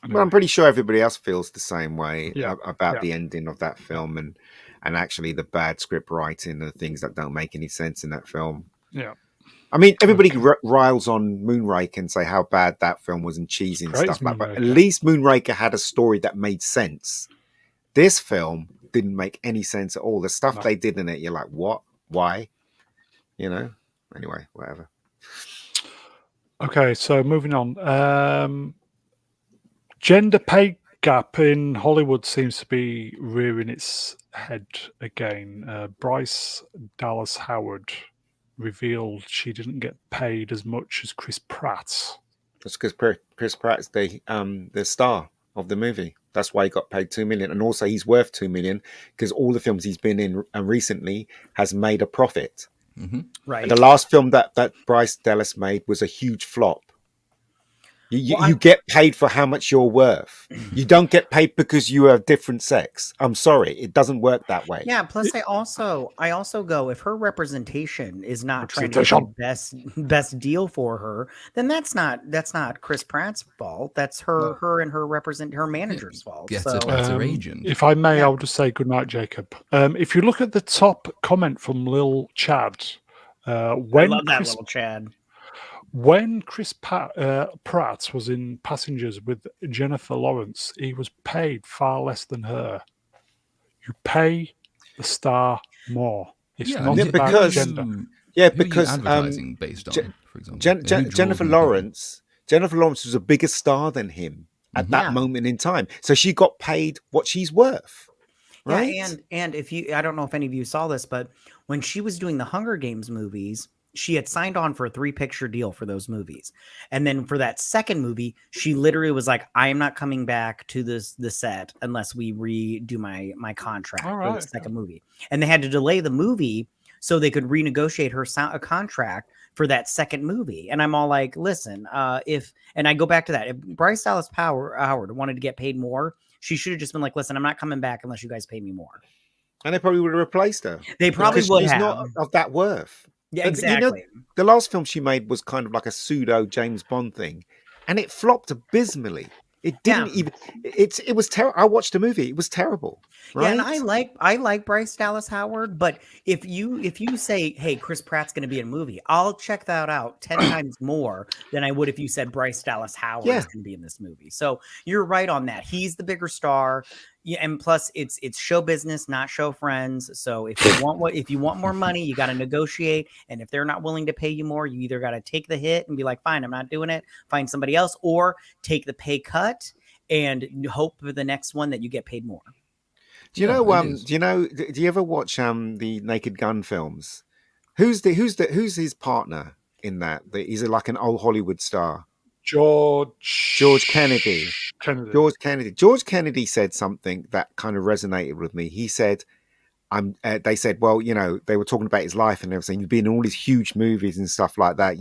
Speaker 1: Anyway.
Speaker 6: Well, I'm pretty sure everybody else feels the same way about the ending of that film, and actually the bad script writing and the things that don't make any sense in that film.
Speaker 1: Yeah.
Speaker 6: I mean, everybody riles on Moonraker and say how bad that film was and cheesy and stuff like that. But at least Moonraker had a story that made sense. This film didn't make any sense at all. The stuff they did in it, you're like, what? Why? You know? Anyway, whatever.
Speaker 1: Okay, so moving on. Gender pay gap in Hollywood seems to be rearing its head again. Bryce Dallas Howard revealed she didn't get paid as much as Chris Pratt.
Speaker 6: That's because Chris Pratt's the star of the movie. That's why he got paid $2 million, and also he's worth $2 million because all the films he's been in recently has made a profit.
Speaker 3: Right.
Speaker 6: And the last film that Bryce Dallas made was a huge flop. You get paid for how much you're worth. You don't get paid because you are a different sex. I'm sorry, it doesn't work that way.
Speaker 3: Yeah. Plus, I also go, if her representation is not trying to get the best deal for her, then that's not Chris Pratt's fault. That's her and her manager's fault.
Speaker 4: Gets
Speaker 3: so,
Speaker 4: a better agent.
Speaker 1: If I may, I'll just say goodnight, Jacob. If you look at the top comment from Lil Chad,
Speaker 3: I love that little Chad.
Speaker 1: When Chris Pratt was in Passengers with Jennifer Lawrence, he was paid far less than her. You pay the star more. It's not about gender.
Speaker 6: Yeah, because
Speaker 4: advertising based on, for example,
Speaker 6: Jennifer Lawrence was a bigger star than him at that moment in time, so she got paid what she's worth. Right?
Speaker 3: Yeah, and I don't know if any of you saw this, but when she was doing the Hunger Games movies, she had signed on for a 3-picture deal for those movies. And then for that second movie, she literally was like, I am not coming back to the set unless we redo my contract for the second movie. And they had to delay the movie so they could renegotiate her contract for that second movie. And I'm all like, listen, and I go back to that. If Bryce Dallas Howard wanted to get paid more, she should have just been like, listen, I'm not coming back unless you guys pay me more.
Speaker 6: And they probably would have replaced her.
Speaker 3: They probably would have.
Speaker 6: She's not of that worth.
Speaker 3: Yeah, exactly.
Speaker 6: You know, the last film she made was kind of like a pseudo James Bond thing, and it flopped abysmally. It didn't even. It was terrible. I watched the movie. It was terrible. Right?
Speaker 3: Yeah, and I like Bryce Dallas Howard, but if you say, hey, Chris Pratt's going to be in a movie, I'll check that out 10 times more than I would if you said Bryce Dallas Howard is going to be in this movie. So you're right on that. He's the bigger star. Yeah, and plus it's show business, not show friends. So if you want more money, you got to negotiate. And if they're not willing to pay you more, you either got to take the hit and be like, fine, I'm not doing it. Find somebody else, or take the pay cut and hope for the next one that you get paid more.
Speaker 6: Do you ever watch the Naked Gun films? Who's his partner in that? He's like an old Hollywood star. George Kennedy. George Kennedy said something that kind of resonated with me. He said, they said, well, they were talking about his life and everything. You've been in all these huge movies and stuff like that.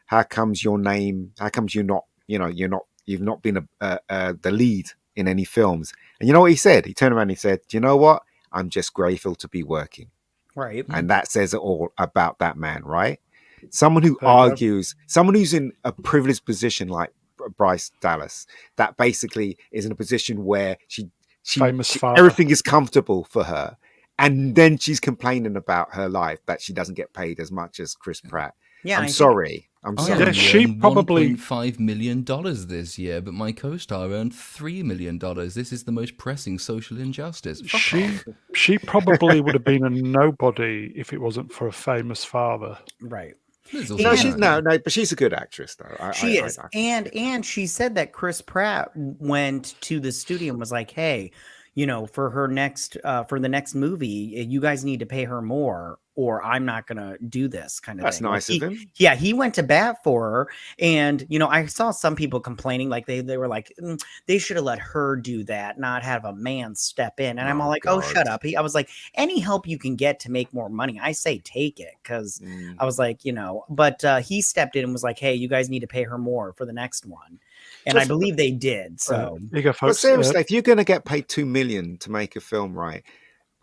Speaker 6: How comes you've not been the lead in any films? And you know what he said? He turned around and he said, do you know what? I'm just grateful to be working.
Speaker 3: Right.
Speaker 6: And that says it all about that man, right? Someone who argues, someone who's in a privileged position like Bryce Dallas, that basically is in a position where she everything is comfortable for her, and then she's complaining about her life that she doesn't get paid as much as Chris Pratt. Yeah, I'm sorry. I'm
Speaker 4: I
Speaker 6: sorry.
Speaker 4: only
Speaker 1: she
Speaker 4: earned
Speaker 1: probably-
Speaker 4: $1.5 million this year, but my co-star earned $3 million. This is the most pressing social injustice. Fuck off.
Speaker 1: She probably would have been a nobody if it wasn't for a famous father.
Speaker 3: Right.
Speaker 4: There's also
Speaker 6: No,
Speaker 3: And-
Speaker 6: she's
Speaker 4: that.
Speaker 6: no, but she's a good actress, though.
Speaker 3: She is. And she said that Chris Pratt went to the studio and was like, hey, you know, for the next movie, you guys need to pay her more or I'm not going to do this kind of
Speaker 6: That's
Speaker 3: thing.
Speaker 6: nice of him.
Speaker 3: Yeah, he went to bat for her. And, you know, I saw some people complaining like they were like, they should have let her do that, not have a man step in. And I'm all like, oh, shut up. I was like, any help you can get to make more money, I say take it. Because I was like, you know, but he stepped in and was like, hey, you guys need to pay her more for the next one. And I believe they did. So,
Speaker 1: Here you go,
Speaker 6: But
Speaker 1: folks.
Speaker 6: seriously, if you're going to get paid $2 million to make a film, right?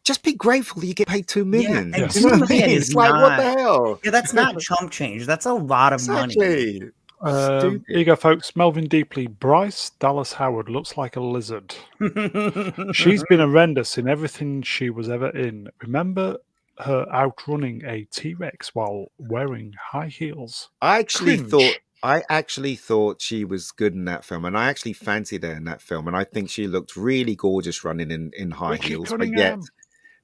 Speaker 6: Just be grateful that you get paid $2 million.
Speaker 3: and
Speaker 6: You know what I
Speaker 3: $2 million
Speaker 6: mean?
Speaker 3: is
Speaker 6: It's like, what the
Speaker 3: not-
Speaker 6: hell?
Speaker 3: Yeah, that's not chump change. That's a lot of money.
Speaker 6: Exactly.
Speaker 1: here you go, folks. Melvin Deeply. Bryce Dallas Howard looks like a lizard. She's been horrendous in everything she was ever in. Remember her outrunning a T-Rex while wearing high heels?
Speaker 6: I actually
Speaker 1: Cringe.
Speaker 6: thought she was good in that film, and I actually fancied her in that film, and I think she looked really gorgeous running in high
Speaker 1: Richie
Speaker 6: heels.
Speaker 1: Cunningham.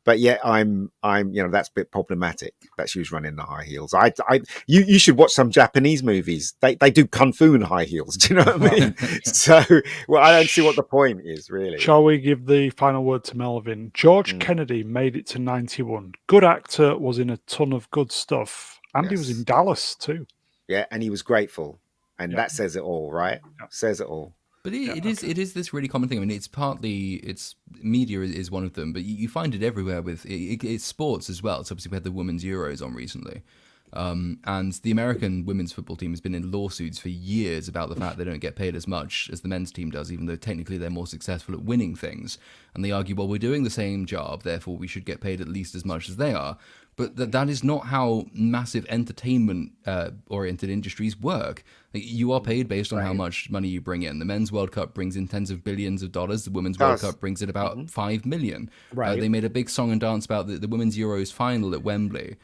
Speaker 6: But yet, I'm, you know, that's a bit problematic that she was running the high heels. You should watch some Japanese movies. They do kung fu in high heels. Do you know what I mean? So, well, I don't see what the point is really.
Speaker 1: Shall we give the final word to Melvin? George
Speaker 6: Mm.
Speaker 1: Kennedy made it to 91. Good actor, was in a ton of good stuff. And he was
Speaker 6: Yes.
Speaker 1: in Dallas too.
Speaker 6: Yeah, and he was grateful, and
Speaker 1: Yeah.
Speaker 6: that says it all, right?
Speaker 1: Yeah.
Speaker 6: Says it all.
Speaker 4: But it is this really common thing. I mean, it's media is one of them, but you find it everywhere with it's sports as well. So obviously we had the women's Euros on recently, and the American women's football team has been in lawsuits for years about the fact they don't get paid as much as the men's team does, even though technically they're more successful at winning things. And they argue, well, we're doing the same job, therefore we should get paid at least as much as they are. But that is not how massive entertainment-oriented industries work. You are paid based on how much money you bring in. The Men's World Cup brings in tens of billions of dollars. The Women's World Cup brings in about 5 million.
Speaker 3: Right.
Speaker 4: They made a big song and dance about the Women's Euros final at Wembley,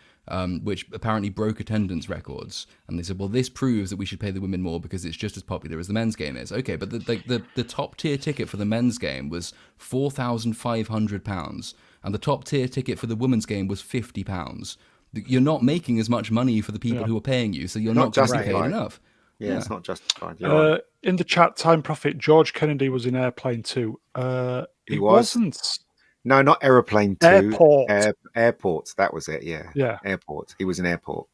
Speaker 4: which apparently broke attendance records. And they said, well, this proves that we should pay the women more because it's just as popular as the men's game is. Okay, but the top-tier ticket for the men's game was £4,500. And the top tier ticket for the women's game was £50. You're not making as much money for the people who are paying you, so you're not going to be paid enough.
Speaker 6: Yeah, it's not justified. You're right.
Speaker 1: In the chat, Time Prophet, George Kennedy was in Airplane 2.
Speaker 6: He was?
Speaker 1: wasn't.
Speaker 6: No, not Aeroplane 2.
Speaker 1: Airport.
Speaker 6: Airport. That was it. Yeah.
Speaker 1: Yeah.
Speaker 6: Airport. He was in Airport.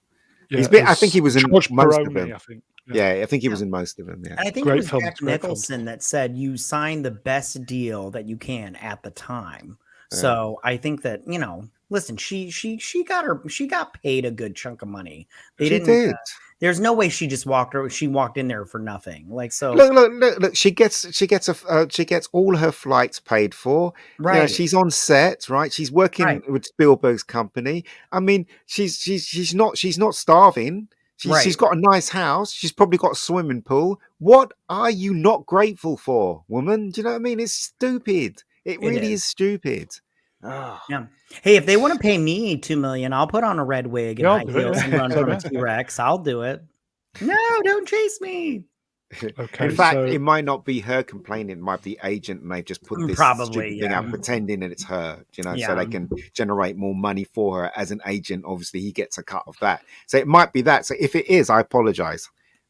Speaker 1: Yeah,
Speaker 6: I think he was in
Speaker 1: George
Speaker 6: most of
Speaker 1: Peroni,
Speaker 6: them.
Speaker 1: I think.
Speaker 6: Yeah, I think he was in most of them. Yeah.
Speaker 3: And I think
Speaker 1: Great
Speaker 3: it was
Speaker 1: film,
Speaker 3: Jack
Speaker 1: great film.
Speaker 3: Nicholson that said you sign the best deal that you can at the time. So I think that, you know, listen, she got paid a good chunk of money. They
Speaker 6: She
Speaker 3: didn't.
Speaker 6: did.
Speaker 3: There's no way she just walked in there for nothing. Like so.
Speaker 6: Look. She gets all her flights paid for.
Speaker 3: Right.
Speaker 6: Yeah, she's on set, right? She's working
Speaker 3: Right.
Speaker 6: with Spielberg's company. I mean, she's not starving. She's got a nice house. She's probably got a swimming pool. What are you not grateful for, woman? Do you know what I mean? It's stupid. It really is stupid. Oh.
Speaker 3: Yeah. Hey, if they want to pay me $2 million, I'll put on a red wig and
Speaker 1: Yeah, I'll
Speaker 3: high
Speaker 1: do it,
Speaker 3: heels
Speaker 1: yeah.
Speaker 3: and run from a T-Rex. I'll do it. No, don't chase me.
Speaker 1: Okay,
Speaker 6: In fact,
Speaker 1: so
Speaker 6: it might not be her complaining. It might be the agent, and they've just put this
Speaker 3: Probably,
Speaker 6: stupid thing
Speaker 3: yeah.
Speaker 6: out, pretending that it's her. You know,
Speaker 3: Yeah.
Speaker 6: so they can generate more money for her as an agent. Obviously, he gets a cut of that. So it might be that. So if it is, I apologize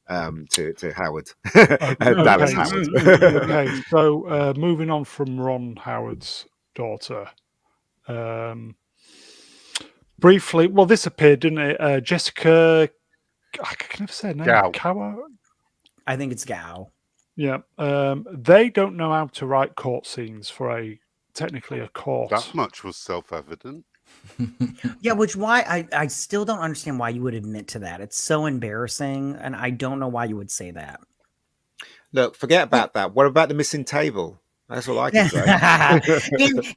Speaker 6: to Howard, Dallas Howard.
Speaker 1: okay, so moving on from Ron Howard's daughter. Briefly, well, this appeared, didn't it? Jessica, I can never say her name.
Speaker 5: Gao.
Speaker 1: Kawa?
Speaker 3: I think it's Gao.
Speaker 1: Yeah. They don't know how to write court scenes for technically a court.
Speaker 5: That much was self-evident.
Speaker 3: Yeah, I still don't understand why you would admit to that. It's so embarrassing, and I don't know why you would say that.
Speaker 6: Look, forget about that. What about the missing table? That's all I can say.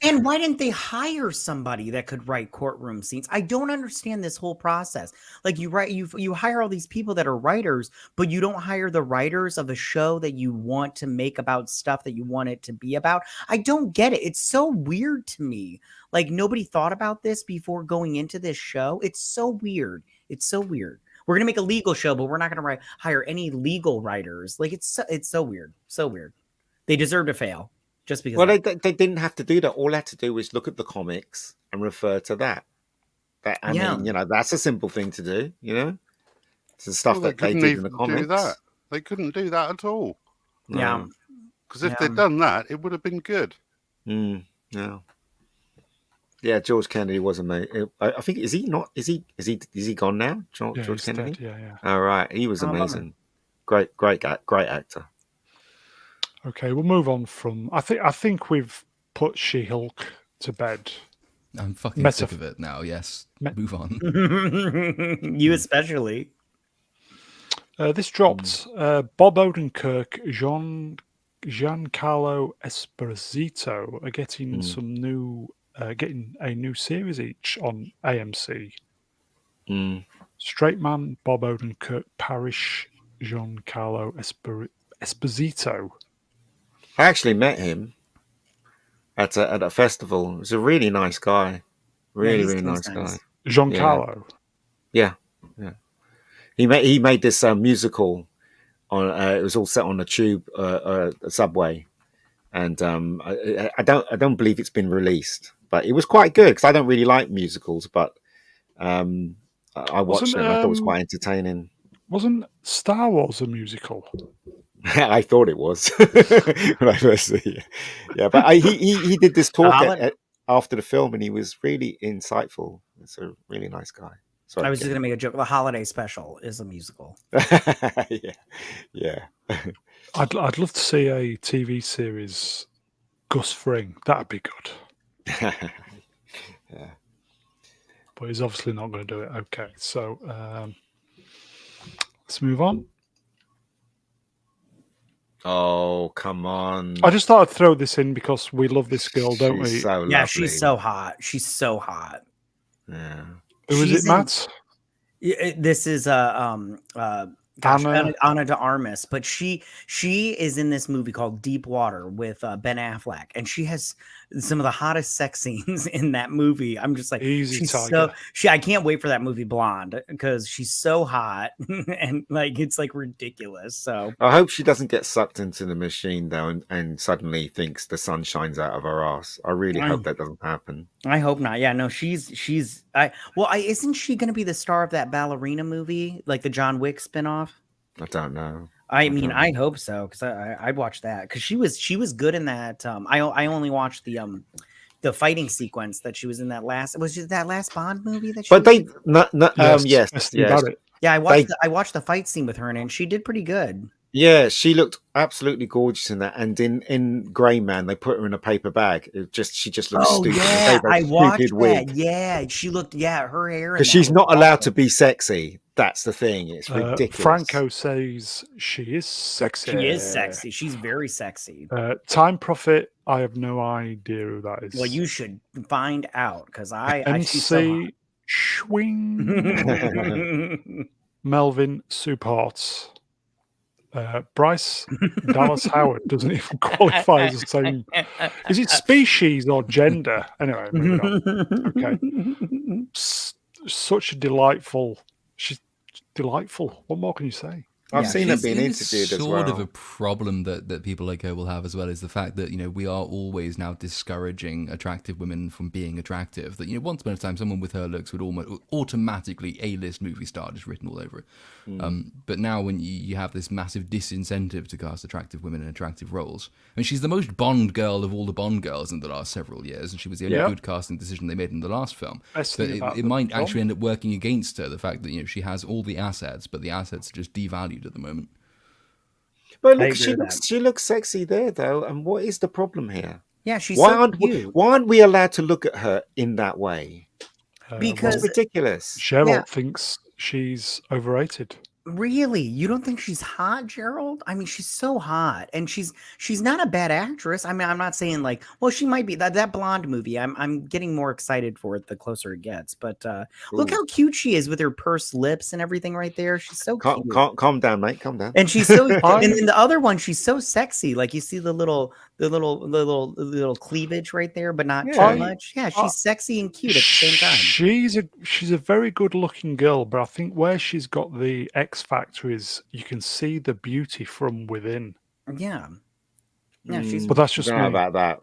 Speaker 3: and why didn't they hire somebody that could write courtroom scenes? I don't understand this whole process. Like you hire all these people that are writers, but you don't hire the writers of a show that you want to make about stuff that you want it to be about. I don't get it. It's so weird to me. Like nobody thought about this before going into this show. It's so weird. It's so weird. We're gonna make a legal show, but we're not gonna hire any legal writers. Like it's so weird, so weird. They deserve to fail just because.
Speaker 6: Well, they didn't have to do that. All they had to do was look at the comics and refer to that. I mean, that's a simple thing to do. It's the stuff that they did in the comics.
Speaker 5: Do that. They couldn't do that at all.
Speaker 6: No.
Speaker 3: Yeah,
Speaker 5: because if they'd done that, it would have been good.
Speaker 6: No. Yeah, George Kennedy was amazing. I think is he gone now? George Kennedy.
Speaker 1: Dead, yeah.
Speaker 6: All right, he was amazing. Great actor.
Speaker 1: Okay, we'll move on from. I think we've put She-Hulk to bed.
Speaker 4: I'm fucking sick of it now. Yes, move on.
Speaker 3: You especially.
Speaker 1: This dropped. Bob Odenkirk, Giancarlo Esposito are getting some new. Getting a new series each on AMC. Straight Man, Bob Odenkirk, Parish, Giancarlo Esposito.
Speaker 6: I actually met him at a festival. He was a really nice guy. Really nice guy.
Speaker 1: Giancarlo.
Speaker 6: Yeah. He made this musical on. It was all set on a tube, a subway, and I don't believe it's been released. But it was quite good because I don't really like musicals, but I watched it and I thought it was quite entertaining.
Speaker 1: Wasn't Star Wars a musical?
Speaker 6: I thought it was when I first see it. Yeah, but he did this talk after the film and he was really insightful. He's a really nice guy. Sorry,
Speaker 3: I was just going to make a joke. The holiday special is a musical.
Speaker 6: Yeah.
Speaker 1: I'd love to see a TV series, Gus Fring. That'd be good.
Speaker 6: Yeah.
Speaker 1: But he's obviously not going to do it. Okay, so let's move on.
Speaker 6: Oh, come on.
Speaker 1: I just thought I'd throw this in because we love this girl, don't we?
Speaker 6: So
Speaker 3: yeah,
Speaker 6: lovely.
Speaker 3: she's so hot. She's so hot.
Speaker 6: Yeah.
Speaker 1: Who is it, Matt?
Speaker 3: This is Ana de Armas, but she is in this movie called Deep Water with Ben Affleck, and she has some of the hottest sex scenes in that movie. I'm just like, I can't wait for that movie Blonde because she's so hot and like it's like ridiculous. So
Speaker 6: I hope she doesn't get sucked into the machine though, and suddenly thinks the sun shines out of her ass. I really hope that doesn't happen.
Speaker 3: I hope not. Yeah, no, isn't she going to be the star of that ballerina movie, like the John Wick spinoff?
Speaker 6: I don't know.
Speaker 3: I hope so because I'd watch that because she was good in that. I only watched the fighting sequence that she was in that last. Was it that last Bond movie that?
Speaker 1: Yes.
Speaker 3: Yeah, I watched the fight scene with her and she did pretty good.
Speaker 6: Yeah, she looked absolutely gorgeous in that. And in Grey Man, they put her in a paper bag. She just looked stupid.
Speaker 3: Yeah, I watched that. Yeah, she looked. Yeah, her hair.
Speaker 6: Because she's not allowed to be sexy. That's the thing. It's ridiculous.
Speaker 1: Franco says she is sexy.
Speaker 3: She is sexy. She's very sexy.
Speaker 1: Time Prophet. I have no idea who that is.
Speaker 3: Well, you should find out because
Speaker 1: MC Schwing. Melvin Support. Bryce Dallas Howard doesn't even qualify as the same. Is it species or gender? Anyway, moving on. Okay. Such a delightful. She's delightful. What more can you say?
Speaker 6: I've seen her being interviewed as well.
Speaker 4: Sort of a problem that people like her will have as well is the fact that, we are always now discouraging attractive women from being attractive. That, once upon a time, someone with her looks would almost automatically A-list movie star just written all over it. But now when you have this massive disincentive to cast attractive women in attractive roles, I mean, she's the most Bond girl of all the Bond girls in the last several years, and she was the only good casting decision they made in the last film. But it might actually end up working against her, the fact that, she has all the assets, but the assets are just devalued at the moment.
Speaker 6: But look, she looks sexy there though, and what is the problem here?
Speaker 3: Yeah, she's
Speaker 6: why aren't we allowed to look at her in that way?
Speaker 3: Because
Speaker 6: it's ridiculous.
Speaker 1: Cheryl thinks she's overrated.
Speaker 3: Really? You don't think she's hot, Gerald? I mean, she's so hot, and she's not a bad actress. I mean, I'm not saying like, well, she might be that Blonde movie. I'm getting more excited for it the closer it gets. But look how cute she is with her pursed lips and everything right there. She's so cute.
Speaker 6: Calm down, mate. Calm down.
Speaker 3: And she's so, and in the other one, she's so sexy. Like you see the little little cleavage right there, but not
Speaker 6: Yeah.
Speaker 3: too much. Yeah, she's sexy and cute at the same time.
Speaker 1: She's a very good looking girl, but I think where she's got the X factor is you can see the beauty from within.
Speaker 3: Yeah. Yeah, she's
Speaker 1: But that's just
Speaker 6: don't know
Speaker 1: me.
Speaker 6: about that.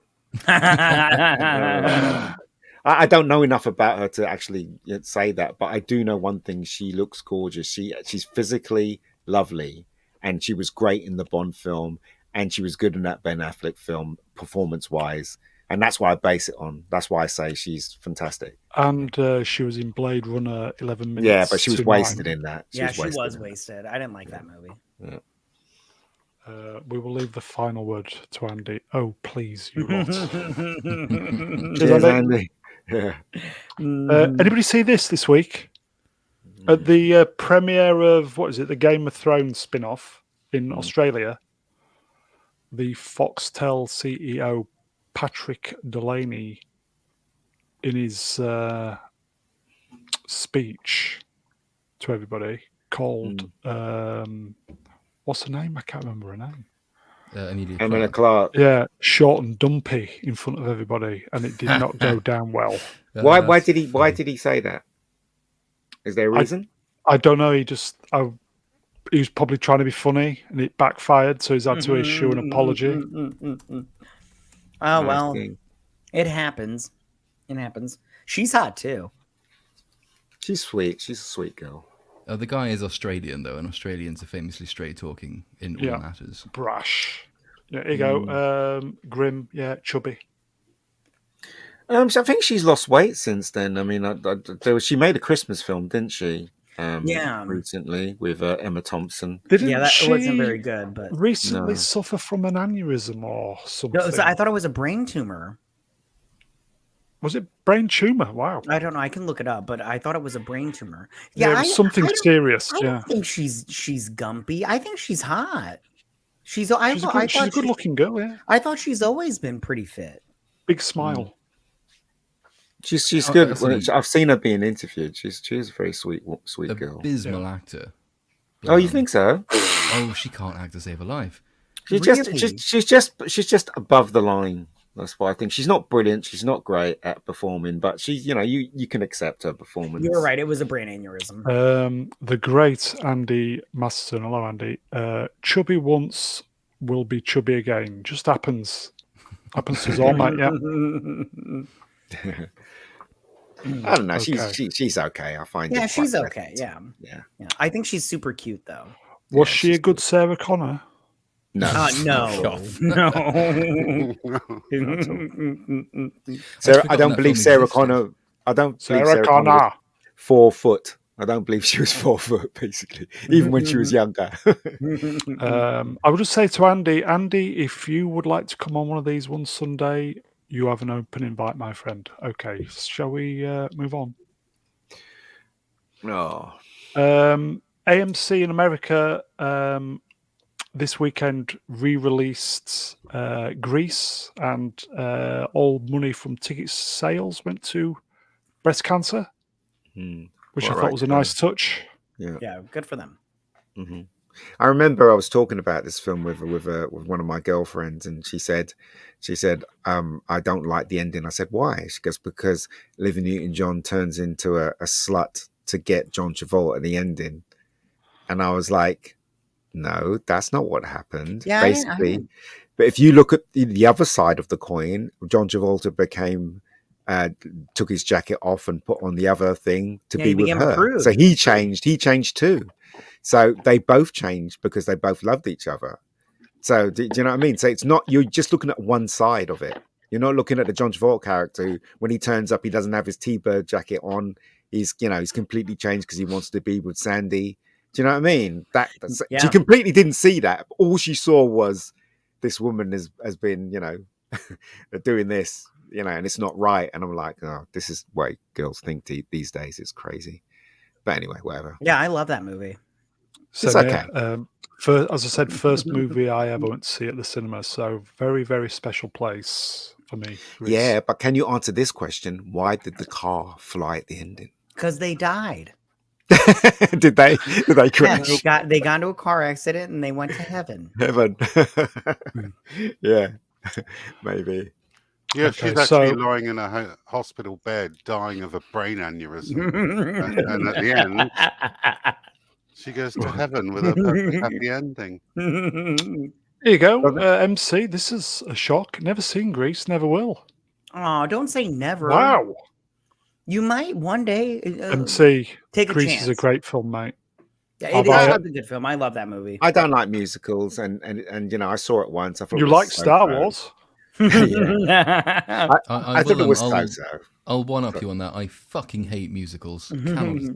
Speaker 6: I don't know enough about her to actually say that, but I do know one thing: she looks gorgeous. She's physically lovely, and she was great in the Bond film, and she was good in that Ben Affleck film, performance-wise, and that's why I base it on. That's why I say she's fantastic.
Speaker 1: And she was in Blade Runner 11 minutes.
Speaker 6: Yeah, but she was
Speaker 1: to
Speaker 6: wasted
Speaker 1: 9.
Speaker 6: in that.
Speaker 3: she was wasted. I didn't like that movie.
Speaker 6: Yeah.
Speaker 1: We will leave the final word to Andy. Oh, please, you lot.
Speaker 6: Cheers, Andy. Yeah.
Speaker 1: Anybody see this week? At the premiere of, what is it, the Game of Thrones spin-off in Australia, the Foxtel CEO, Patrick Delaney, in his speech to everybody, called, what's her name? I can't remember her name.
Speaker 6: Emilia Clarke.
Speaker 1: Yeah, short and dumpy in front of everybody, and it did not go down well.
Speaker 6: Why did he say that? Is there a reason?
Speaker 1: I don't know. He was probably trying to be funny, and it backfired, so he's had to issue an apology.
Speaker 3: Oh well, it happens. It happens. She's hot too.
Speaker 6: She's sweet. She's a sweet girl.
Speaker 4: The guy is Australian, though, and Australians are famously straight-talking in all matters.
Speaker 1: Brash. Yeah, here you go. Grim, chubby.
Speaker 6: So I think she's lost weight since then. I mean, she made a Christmas film, didn't she? Recently with Emma Thompson.
Speaker 3: That wasn't very good. But
Speaker 1: recently suffer from an aneurysm or something.
Speaker 3: No, I thought it was a brain tumor.
Speaker 1: Was it brain tumor? Wow.
Speaker 3: I don't know. I can look it up, but I thought it was a brain tumor.
Speaker 1: Yeah, it was something serious.
Speaker 3: I don't think she's gumpy. I think she's hot. She's a
Speaker 1: good-looking girl. Yeah.
Speaker 3: I thought she's always been pretty fit.
Speaker 1: Big smile.
Speaker 6: She's good. I've seen her being interviewed. She's a very sweet girl.
Speaker 4: Abysmal actor.
Speaker 6: Oh, you think so?
Speaker 4: Oh, she can't act to save her life.
Speaker 6: She's just above the line. That's why I think she's not brilliant. She's not great at performing, but she's you can accept her performance.
Speaker 3: You're right. It was a brain aneurysm.
Speaker 1: The great Andy Masterson. Hello, Andy. Chubby once will be chubby again. Just happens. Happens to us all, mate. Yeah.
Speaker 6: I don't know. Okay. She's okay. I find.
Speaker 3: Yeah, she's okay. Yeah. I think she's super cute though.
Speaker 1: Was she a good Sarah Connor?
Speaker 6: No.
Speaker 3: No.
Speaker 6: Sarah, I don't believe Sarah Connor. I don't believe Sarah Connor. 4 foot. I don't believe she was 4 foot, basically, even when she was younger.
Speaker 1: I would just say to Andy, if you would like to come on one of these one Sunday, you have an open invite, my friend. Okay, shall we move on?
Speaker 6: No.
Speaker 1: AMC in America this weekend re-released Grease, and all money from ticket sales went to breast cancer, which I thought was a nice touch.
Speaker 3: Yeah, good for them.
Speaker 6: Mm-hmm. I remember I was talking about this film with one of my girlfriends, and she said, I don't like the ending. I said, why? She goes, because Olivia Newton-John turns into a slut to get John Travolta at the ending, and I was like, no, that's not what happened.
Speaker 3: Yeah,
Speaker 6: basically. But if you look at the other side of the coin, John Travolta took his jacket off and put on the other thing to be with her.
Speaker 3: Approved.
Speaker 6: So he changed too. So they both changed because they both loved each other. So do you know what I mean? So it's not, you're just looking at one side of it. You're not looking at the John Travolta character who, when he turns up, he doesn't have his T-Bird jacket on. He's completely changed because he wants to be with Sandy. Do you know what I mean? She completely didn't see that. All she saw was this woman has been, doing this, and it's not right. And I'm like, oh, this is what girls think these days. It's crazy. But anyway, whatever.
Speaker 3: Yeah, I love that movie.
Speaker 1: So,
Speaker 6: it's okay.
Speaker 1: As I said, first movie I ever went to see at the cinema. So very, very special place for me.
Speaker 6: Yeah, but can you answer this question? Why did the car fly at the ending?
Speaker 3: Because they died.
Speaker 6: Did they crash?
Speaker 3: Yeah, they got into a car accident and they went to heaven.
Speaker 6: Yeah. Maybe.
Speaker 5: Yeah,
Speaker 1: Okay,
Speaker 5: she's actually
Speaker 1: so-
Speaker 5: lying in a hospital bed, dying of a brain aneurysm, and at the end, she goes to heaven with a perfect happy ending.
Speaker 1: Here you go, MC. This is a shock. Never seen Grease, never will.
Speaker 3: Oh, don't say never.
Speaker 1: Wow.
Speaker 3: You might one day
Speaker 1: MC,
Speaker 3: take a
Speaker 1: Grease
Speaker 3: chance.
Speaker 1: is a great film, mate.
Speaker 3: Yeah, it is a good film. I love that movie.
Speaker 6: I don't like musicals, and you know, I saw it once. I thought
Speaker 1: You
Speaker 6: it was
Speaker 1: like Star Wars?
Speaker 6: Yeah. I thought it was so.
Speaker 4: I'll one up you on that. I fucking hate musicals.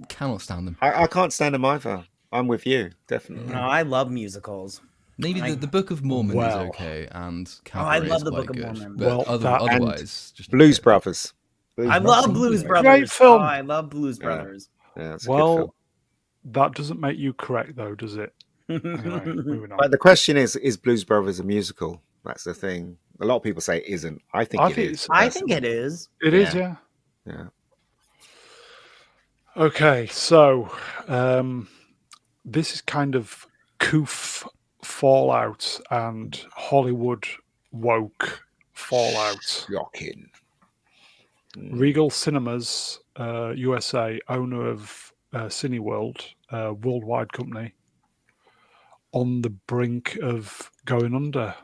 Speaker 4: Cannot stand them.
Speaker 6: I can't stand them either. I'm with you, definitely.
Speaker 3: No, I love musicals.
Speaker 4: Maybe the Book of Mormon is okay, and Cabaret
Speaker 3: I love
Speaker 4: is
Speaker 3: the
Speaker 4: quite
Speaker 3: Book of
Speaker 4: good.
Speaker 3: Mormon.
Speaker 4: But otherwise, just
Speaker 6: Blues Brothers.
Speaker 3: I love Blues Brothers.
Speaker 1: Great film.
Speaker 3: Oh, I love Blues Brothers.
Speaker 6: Yeah, it's a good film.
Speaker 1: That doesn't make you correct, though, does it? Anyway, moving on.
Speaker 6: But the question is Blues Brothers a musical? That's the thing. A lot of people say it isn't. I think it is.
Speaker 3: I think it is.
Speaker 1: It is, yeah.
Speaker 6: Yeah.
Speaker 1: Okay, so this is kind of coof fallout and Hollywood woke fallout.
Speaker 6: Shocking.
Speaker 1: Regal Cinemas USA, owner of Cineworld, worldwide company, on the brink of going under.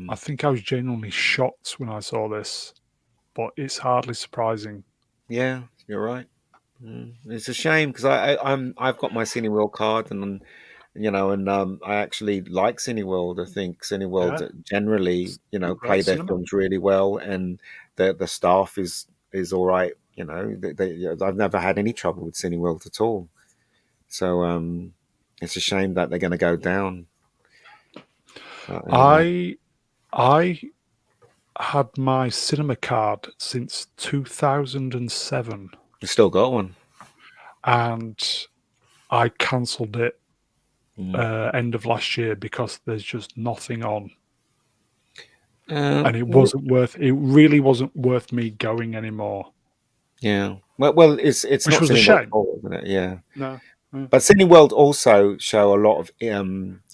Speaker 1: I think I was genuinely shocked when I saw this, but it's hardly surprising.
Speaker 6: Yeah, you're right. It's a shame because I've got my Cineworld card, and I actually like Cineworld. I think Cineworld generally, play their films really well, and the staff is all right. I've never had any trouble with Cineworld at all. So it's a shame that they're going to go down.
Speaker 1: I had my cinema card since 2007.
Speaker 6: You still got one,
Speaker 1: and I cancelled it end of last year because there's just nothing on. And it really wasn't worth me going anymore.
Speaker 6: Yeah. Well, it's
Speaker 1: Which
Speaker 6: not
Speaker 1: was a
Speaker 6: Cineworld
Speaker 1: shame.
Speaker 6: fault, isn't it? Yeah.
Speaker 1: No.
Speaker 6: But Cineworld also show a lot of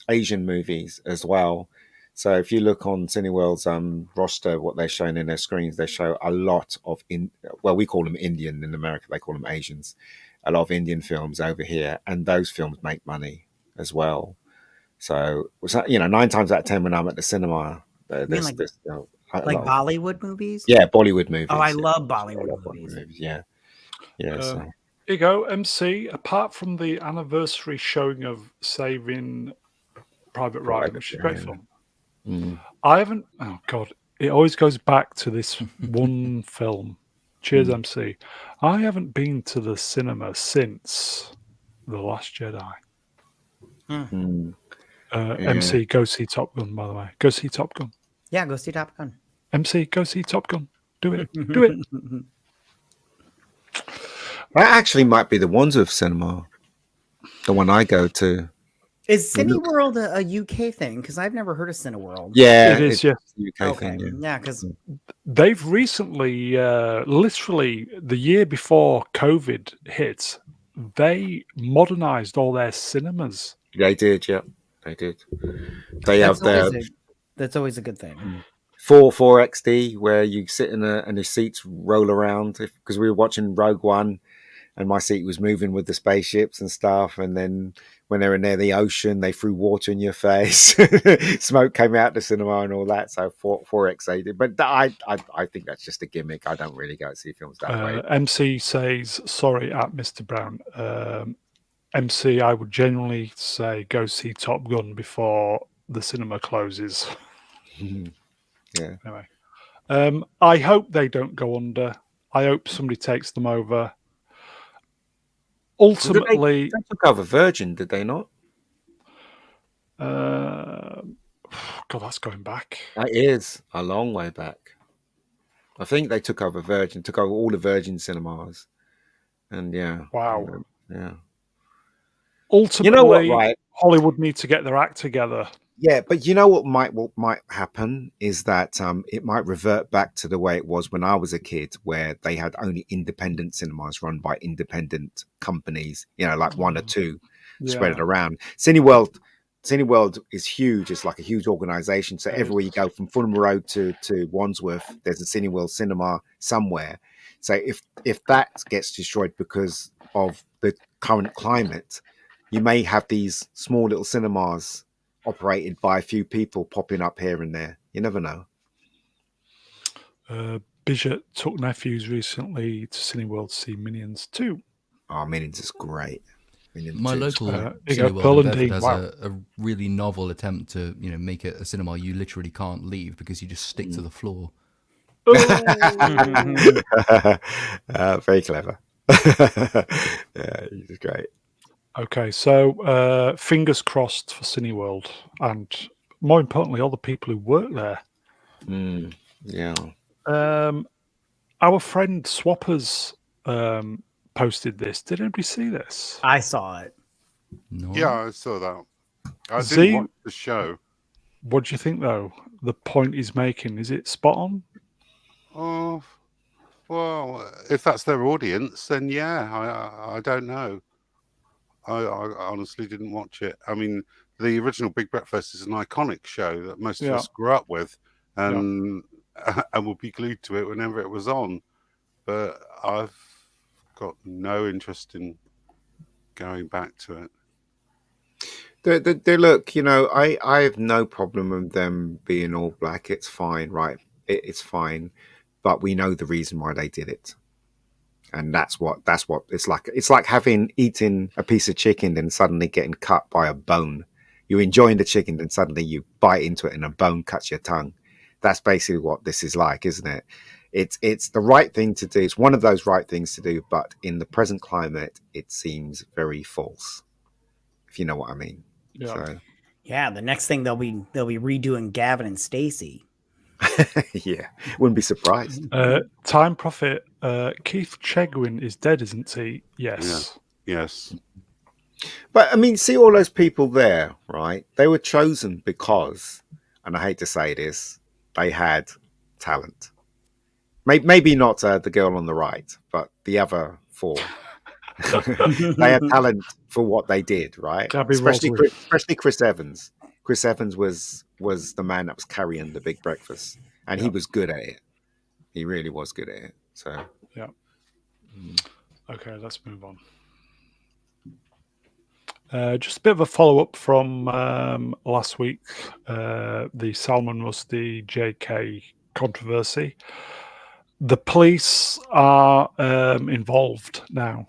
Speaker 6: Asian movies as well. So if you look on Cineworld's roster, what they're showing in their screens, they show a lot of we call them Indian in America, they call them Asians. A lot of Indian films over here, and those films make money as well. So 9 times out of 10 when I'm at the cinema, there's
Speaker 3: Bollywood movies.
Speaker 6: Yeah, Bollywood movies.
Speaker 3: Oh, I love Bollywood movies.
Speaker 6: Yeah. So.
Speaker 1: Here you go, MC. Apart from the anniversary showing of Saving Private Ryan, which is a great film, I haven't. Oh God, it always goes back to this one film. Cheers, MC. I haven't been to the cinema since The Last Jedi. MC, go see Top Gun. By the way, go see Top Gun.
Speaker 3: Yeah, go see Top Gun.
Speaker 1: MC, go see Top Gun. Do it. Do it.
Speaker 6: That actually might be the Wandsworth Cinema, the one I go to.
Speaker 3: Is Cineworld a UK thing? Because I've never heard of Cineworld.
Speaker 6: Yeah,
Speaker 1: it is. Yeah,
Speaker 6: UK thing.
Speaker 3: Yeah, because
Speaker 1: they've recently, literally the year before COVID hit, they modernized all their cinemas.
Speaker 6: They did. Yeah, they did. They have their.
Speaker 3: That's always a good thing.
Speaker 6: 4XD, where you sit and the seats roll around. Because we were watching Rogue One, and my seat was moving with the spaceships and stuff. And then when they were near the ocean, they threw water in your face. Smoke came out the cinema and all that. So 4XD did. But I think that's just a gimmick. I don't really go see films that way.
Speaker 1: MC says, sorry at Mr. Brown. MC, I would genuinely say go see Top Gun before the cinema closes.
Speaker 6: Yeah.
Speaker 1: Anyway, I hope they don't go under. I hope somebody takes them over. Ultimately,
Speaker 6: they took over Virgin, did they not?
Speaker 1: God, that's going back.
Speaker 6: That is a long way back. I think they took over Virgin, took over all the Virgin cinemas, and
Speaker 1: wow,
Speaker 6: yeah.
Speaker 1: Ultimately,
Speaker 6: you know what, right?
Speaker 1: Hollywood need to get their act together.
Speaker 6: Yeah, but you know what might happen is that it might revert back to the way it was when I was a kid, where they had only independent cinemas run by independent companies, like one or two spread it around. Cineworld Cineworld is huge. It's like a huge organization. So everywhere you go from Fulham Road to Wandsworth, there's a Cineworld cinema somewhere. So if that gets destroyed because of the current climate, you may have these small little cinemas operated by a few people popping up here and there. You never know.
Speaker 1: Bridget took nephews recently to Cineworld to see Minions 2.
Speaker 6: Oh, Minions is great.
Speaker 4: My local
Speaker 1: Cineworld
Speaker 4: in Bedford has a really novel attempt to make it a cinema you literally can't leave because you just stick to the floor.
Speaker 6: Very clever. Yeah, he's great.
Speaker 1: Okay, so fingers crossed for Cineworld, and more importantly, all the people who work there.
Speaker 6: Yeah.
Speaker 1: Our friend Swappers posted this. Did anybody see this?
Speaker 3: I saw it.
Speaker 4: No.
Speaker 5: Yeah, I saw that. I didn't watch the show.
Speaker 1: What do you think, though? The point he's making, is it spot on?
Speaker 5: Oh, well, if that's their audience, then yeah, I don't know. I honestly didn't watch it. I mean, the original Big Breakfast is an iconic show that most of us grew up with, and will be glued to it whenever it was on. But I've got no interest in going back to it.
Speaker 6: They look, I have no problem with them being all black. It's fine, right? It's fine, but we know the reason why they did it, and that's what it's like. It's like eating a piece of chicken and suddenly getting cut by a bone. You're enjoying the chicken, then suddenly you bite into it and a bone cuts your tongue. That's basically what this is like, isn't it? It's the right thing to do. It's one of those right things to do, but in the present climate, it seems very false. If you know what I mean.
Speaker 1: Yeah.
Speaker 6: So.
Speaker 3: Yeah, the next thing they'll be redoing Gavin and Stacey.
Speaker 6: Yeah, wouldn't be surprised.
Speaker 1: Time Prophet, Keith Chegwin is dead, isn't he? Yes.
Speaker 5: Yeah. Yes.
Speaker 6: But I mean, see all those people there, right? They were chosen because, and I hate to say this, they had talent. Maybe not the girl on the right, but the other four. They had talent for what they did, right? Especially Chris Evans. Chris Evans was the man that was carrying the Big Breakfast, and he was good at it. He really was good at it. So
Speaker 1: yeah. Okay, let's move on. Just a bit of a follow-up from last week, the Salman Rushdie JK controversy. The police are involved now.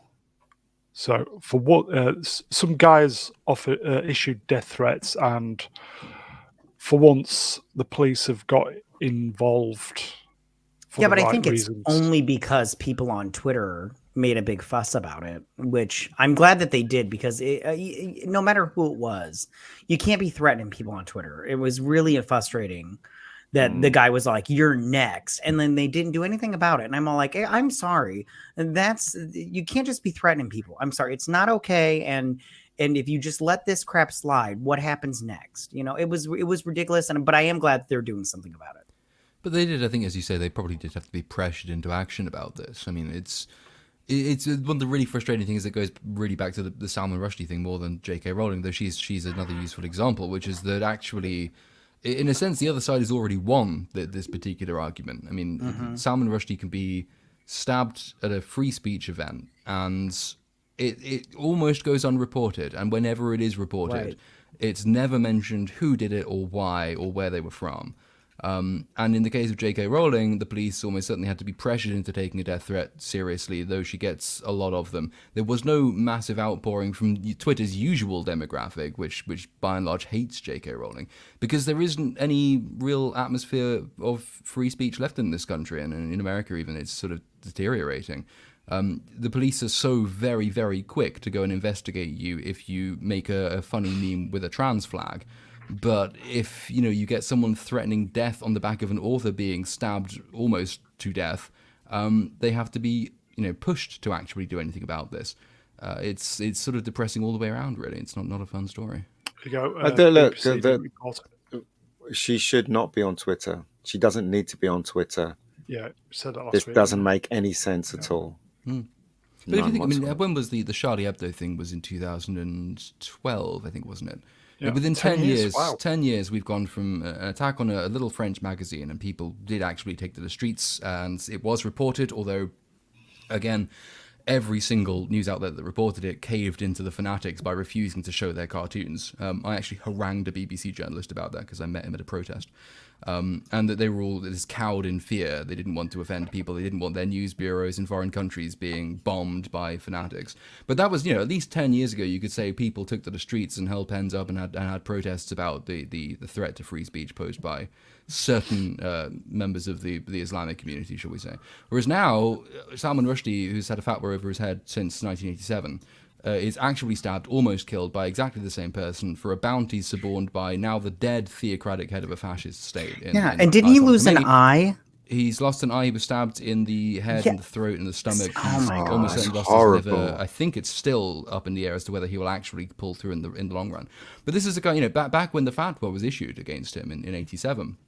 Speaker 1: So for what some guys issued death threats, and for once the police have got involved.
Speaker 3: Yeah, but I think it's only because people on Twitter made a big fuss about it, which I'm glad that they did, because no matter who it was, you can't be threatening people on Twitter. It was really frustrating that the guy was like, "You're next," and then they didn't do anything about it. And I'm all like, hey, "I'm sorry. You can't just be threatening people. I'm sorry. It's not okay." And if you just let this crap slide, what happens next? It was ridiculous. But I am glad that they're doing something about it.
Speaker 4: But they did, I think, as you say, they probably did have to be pressured into action about this. I mean, it's one of the really frustrating things that goes really back to the Salman Rushdie thing more than J.K. Rowling, though she's another useful example, which is that actually, in a sense, the other side has already won this particular argument. I mean, Salman Rushdie can be stabbed at a free speech event, and it almost goes unreported. And whenever it is reported, it's never mentioned who did it or why or where they were from. And in the case of J.K. Rowling, the police almost certainly had to be pressured into taking a death threat seriously, though she gets a lot of them. There was no massive outpouring from Twitter's usual demographic, which by and large hates J.K. Rowling, because there isn't any real atmosphere of free speech left in this country, and in America even, it's sort of deteriorating. The police are so very, very quick to go and investigate you if you make a funny meme with a trans flag. But if you get someone threatening death on the back of an author being stabbed almost to death, they have to be pushed to actually do anything about this. It's sort of depressing all the way around. Really, it's not a fun story.
Speaker 6: She should not be on Twitter. She doesn't need to be on Twitter.
Speaker 1: Yeah, said that last
Speaker 6: week. This doesn't make any sense at all.
Speaker 4: But if you think, when was the Charlie Hebdo thing? Was in 2012, I think, wasn't it?
Speaker 1: Yeah.
Speaker 4: Within 10 years,
Speaker 1: Wow.
Speaker 4: 10 years, we've gone from an attack on a little French magazine, and people did actually take to the streets, and it was reported, although, again, every single news outlet that reported it caved into the fanatics by refusing to show their cartoons. I actually harangued a BBC journalist about that because I met him at a protest. And that they were all just cowed in fear. They didn't want to offend people. They didn't want their news bureaus in foreign countries being bombed by fanatics. But that was, at least 10 years ago, you could say people took to the streets and held pens up and had protests about the threat to free speech posed by certain members of the Islamic community, shall we say. Whereas now, Salman Rushdie, who's had a fatwa over his head since 1987, is actually stabbed, almost killed, by exactly the same person for a bounty suborned by now the dead theocratic head of a fascist state.
Speaker 3: And didn't he lose an eye?
Speaker 4: He's lost an eye. He was stabbed in the head, and the throat, and the stomach.
Speaker 3: Oh my God,
Speaker 4: almost
Speaker 6: that's
Speaker 4: certainly lost
Speaker 6: horrible.
Speaker 4: his liver. I think it's still up in the air as to whether he will actually pull through in the long run. But this is a guy, back when the fatwa was issued against him in 87.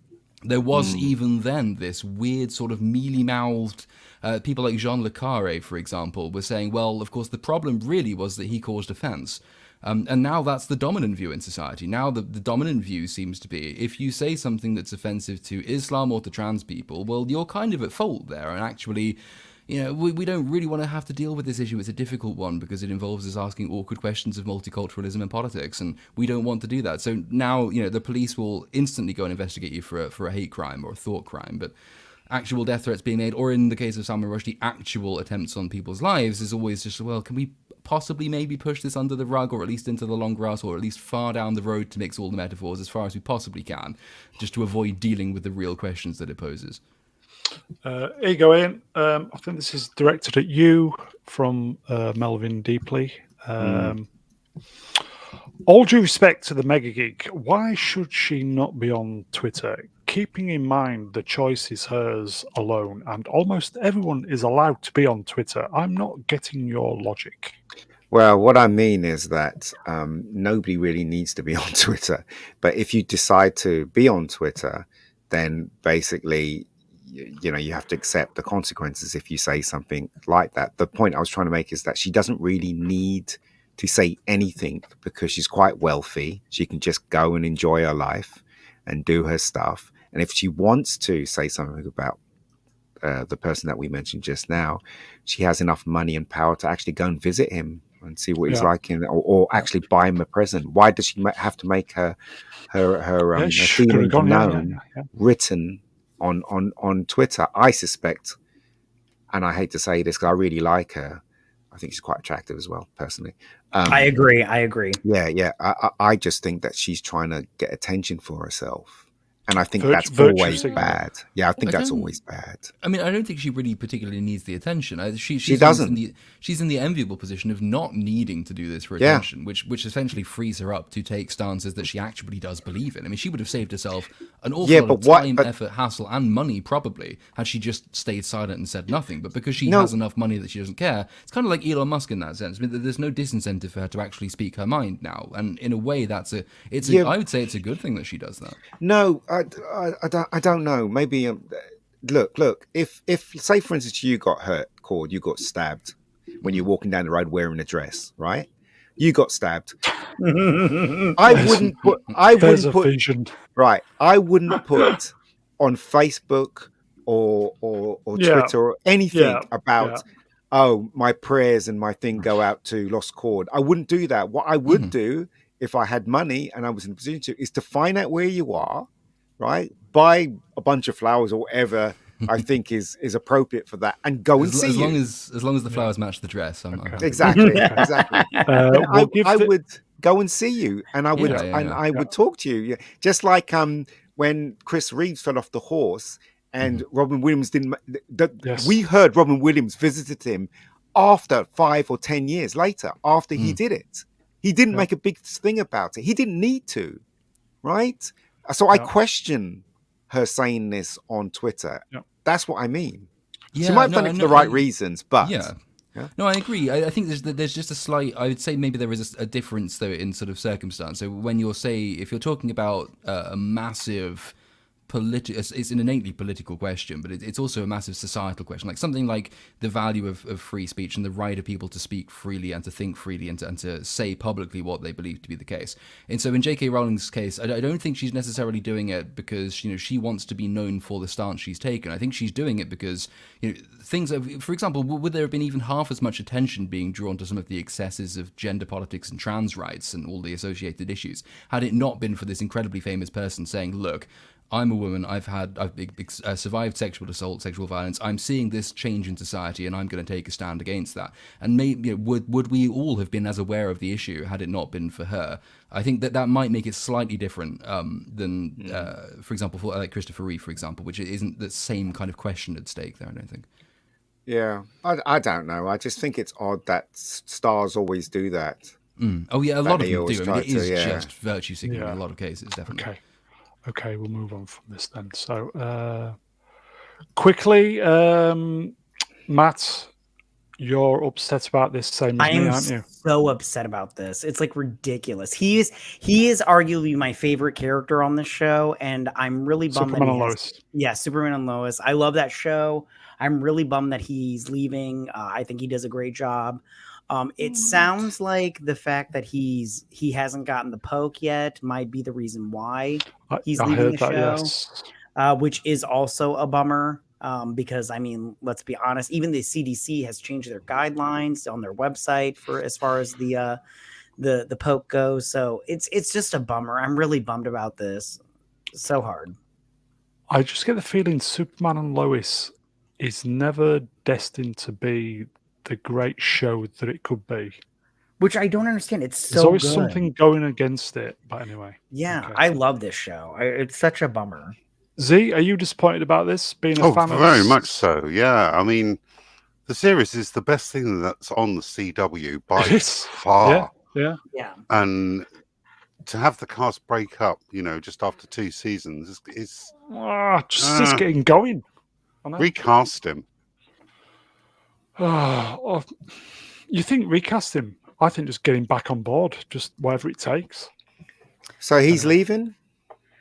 Speaker 4: There was even then this weird sort of mealy-mouthed, people like Jean Le Carré, for example, were saying, well, of course, the problem really was that he caused offence. And now that's the dominant view in society. Now the dominant view seems to be, if you say something that's offensive to Islam or to trans people, well, you're kind of at fault there. And actually, we don't really want to have to deal with this issue. It's a difficult one because it involves us asking awkward questions of multiculturalism and politics, and we don't want to do that. So now, the police will instantly go and investigate you for a hate crime or a thought crime, but actual death threats being made, or in the case of Salman Rushdie, actual attempts on people's lives, is always just, well, can we possibly maybe push this under the rug, or at least into the long grass, or at least far down the road to mix all the metaphors as far as we possibly can, just to avoid dealing with the real questions that it poses.
Speaker 1: Here you go, Ian. I think this is directed at you from Melvin Deeply. All due respect to the mega geek, why should she not be on Twitter? Keeping in mind the choice is hers alone, and almost everyone is allowed to be on Twitter. I'm not getting your logic.
Speaker 6: Well, what I mean is that nobody really needs to be on Twitter. But if you decide to be on Twitter, then basically, you have to accept the consequences if you say something like that. The point I was trying to make is that she doesn't really need to say anything because she's quite wealthy. She can just go and enjoy her life and do her stuff. And if she wants to say something about the person that we mentioned just now, she has enough money and power to actually go and visit him and see what he's like, or actually buy him a present. Why does she have to make her feelings known, written on Twitter? I suspect, and I hate to say this because I really like her, I think she's quite attractive as well, personally.
Speaker 3: I agree.
Speaker 6: Yeah. I just think that she's trying to get attention for herself. And I think that's always bad. Yeah, I think that's always bad.
Speaker 4: I mean, I don't think she really particularly needs the attention.
Speaker 6: She doesn't.
Speaker 4: She's in the enviable position of not needing to do this for attention, which essentially frees her up to take stances that she actually does believe in. I mean, she would have saved herself an awful lot of time, effort, hassle, and money, probably, had she just stayed silent and said nothing. But because she has enough money that she doesn't care, it's kind of like Elon Musk in that sense. I mean, there's no disincentive for her to actually speak her mind now. And in a way, I would say it's a good thing that she does that.
Speaker 6: No, I don't know. Maybe look. If say for instance you got hurt, Cord, you got stabbed when you're walking down the road wearing a dress, right? You got stabbed. I wouldn't put on Facebook or Twitter or anything about my prayers and my thing go out to Lost Cord. I wouldn't do that. What I would do if I had money and I was in a position to is to find out where you are. Right, buy a bunch of flowers or whatever I think is appropriate for that, and go and see
Speaker 4: as long
Speaker 6: you.
Speaker 4: As long as the flowers match the dress, I'm
Speaker 6: exactly. I would go and see you, and I would talk to you. Just like when Chris Reeves fell off the horse, and Robin Williams didn't. We heard Robin Williams visited him after 5 or 10 years later, after he did it. He didn't make a big thing about it. He didn't need to, right? So I question her saying this on Twitter. That's what I mean. She might have done it for the right reasons, but
Speaker 4: no, I agree. I think there's just a slight. I would say maybe there is a difference though in sort of circumstance. So when if you're talking about a massive it's an innately political question, but it's also a massive societal question. Like something like the value of free speech and the right of people to speak freely and to think freely and to say publicly what they believe to be the case. And so in J.K. Rowling's case, I don't think she's necessarily doing it because she wants to be known for the stance she's taken. I think she's doing it because things. For example, would there have been even half as much attention being drawn to some of the excesses of gender politics and trans rights and all the associated issues had it not been for this incredibly famous person saying, "Look, I'm a woman. I've survived sexual assault, sexual violence. I'm seeing this change in society, and I'm going to take a stand against that." And maybe would we all have been as aware of the issue had it not been for her? I think that might make it slightly different than, for example, for like Christopher Reeve, for example, which isn't the same kind of question at stake there. I don't think.
Speaker 6: Yeah, I don't know. I just think it's odd that stars always do that.
Speaker 4: Oh yeah, a lot of them do. I mean, it is
Speaker 6: yeah.
Speaker 4: just virtue signaling in a lot of cases, definitely.
Speaker 1: Okay, we'll move on from this then. So, quickly, Matt, you're upset about this, same as me, aren't you?
Speaker 3: I'm so upset about this. It's like ridiculous. He is arguably my favorite character on this show, and I'm really bummed
Speaker 1: Superman
Speaker 3: that
Speaker 1: and Lois.
Speaker 3: Yeah, Superman and Lois. I love that show. I'm really bummed that he's leaving. I think he does a great job. It sounds like the fact that he hasn't gotten the poke yet might be the reason why he's leaving the show,
Speaker 1: yes.
Speaker 3: Which is also a bummer. Because I mean, let's be honest, even the CDC has changed their guidelines on their website for as far as the poke goes. So it's just a bummer. I'm really bummed about this. So hard.
Speaker 1: I just get the feeling Superman and Lois is never destined to be the great show that it could be.
Speaker 3: Which I don't understand. It's so
Speaker 1: There's always
Speaker 3: good.
Speaker 1: something going against it. But anyway.
Speaker 3: Yeah,
Speaker 1: okay.
Speaker 3: I love this show. It's such a bummer.
Speaker 1: Z, are you disappointed about this? Being a fan of
Speaker 5: very much so. Yeah, I mean, the series is the best thing that's on the CW by far.
Speaker 3: Yeah.
Speaker 5: And to have the cast break up, just after 2 seasons is
Speaker 1: just getting going.
Speaker 5: Recast him.
Speaker 1: You think recast him? I think just getting back on board, just whatever it takes.
Speaker 6: So he's leaving?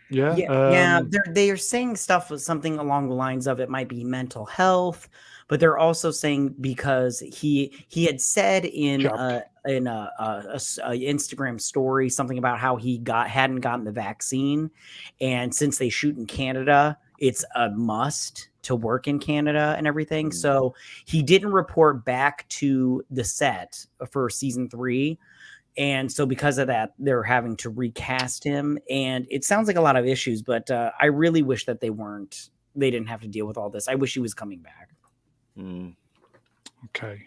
Speaker 3: Yeah. They are saying something along the lines of it might be mental health, but they're also saying because he had said in a Instagram story something about how he hadn't gotten the vaccine, and since they shoot in Canada, it's a must to work in Canada and everything. So he didn't report back to the set for season 3. And so because of that, they're having to recast him. And it sounds like a lot of issues, but I really wish that they didn't have to deal with all this. I wish he was coming back.
Speaker 1: Okay.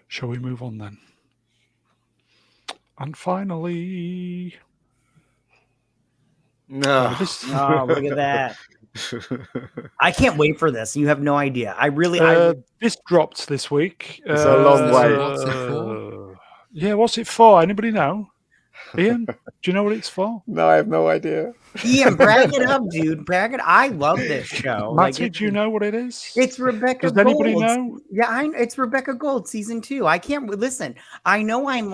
Speaker 1: Shall we move on then? And finally...
Speaker 6: No.
Speaker 3: Oh, look at that. I can't wait for this. You have no idea.
Speaker 1: This dropped this week.
Speaker 6: It's a long way.
Speaker 4: What's it for?
Speaker 1: Yeah, what's it for? Anybody know? Ian, do you know what it's for?
Speaker 6: No, I have no idea.
Speaker 3: Ian, brag it up, dude. Brag it. I love this show.
Speaker 1: Matty, do you know what it is?
Speaker 3: It's Rebecca Gold.
Speaker 1: Does anybody know?
Speaker 3: Yeah, it's Rebecca Gold, season 2. I can't listen. I know I'm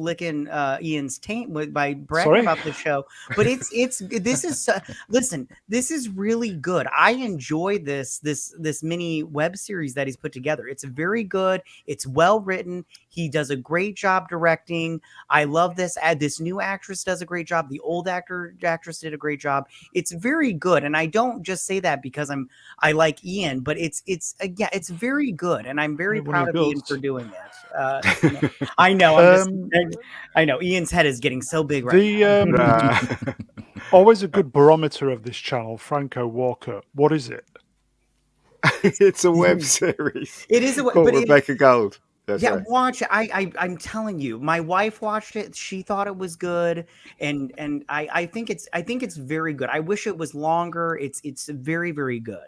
Speaker 3: licking Ian's taint by bragging about the show, but listen, this is really good. I enjoy this mini web series that he's put together. It's very good. It's well written. He does a great job directing. I love this. This new actress does a great job. The old actress did a great job. It's very good, and I don't just say that because I like Ian, but it's very good, and I'm very proud of Ian for doing it. I know. I know. Ian's head is getting so big right now.
Speaker 1: Always a good barometer of this channel, Franco Walker. What is it?
Speaker 6: It's a web series.
Speaker 3: It is
Speaker 6: called Rebecca Gold. That's right.
Speaker 3: Watch it. I'm telling you, my wife watched it. She thought it was good, and I think it's very good. I wish it was longer. It's very, very good.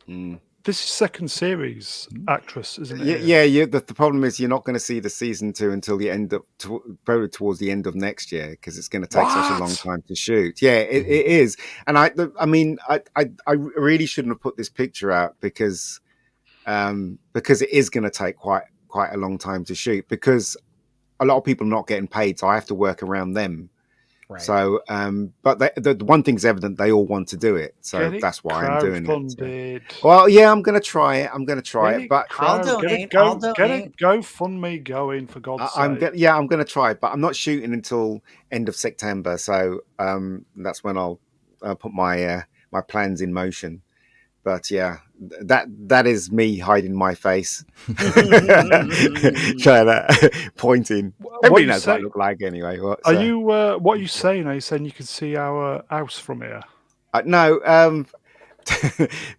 Speaker 1: This is second series actress, isn't it?
Speaker 6: Yeah. The problem is you're not going to see the season 2 until the end of probably towards the end of next year because it's going to take such a long time to shoot. Yeah, it is. And I really shouldn't have put this picture out because it is going to take quite a long time to shoot because a lot of people are not getting paid, so I have to work around them.
Speaker 3: Right.
Speaker 6: So, but the one thing's evident, they all want to do it. So that's why I'm doing it. So. Well, yeah, I'm going to try it. But
Speaker 3: I'll donate.
Speaker 1: Get a GoFundMe going, for God's sake.
Speaker 6: I'm going to try it, but I'm not shooting until end of September. So that's when I'll put my my plans in motion. But yeah, that is me hiding my face, trying to pointing. Everybody knows what I look like anyway.
Speaker 1: What are you saying? Are you saying you can see our house from here?
Speaker 6: No.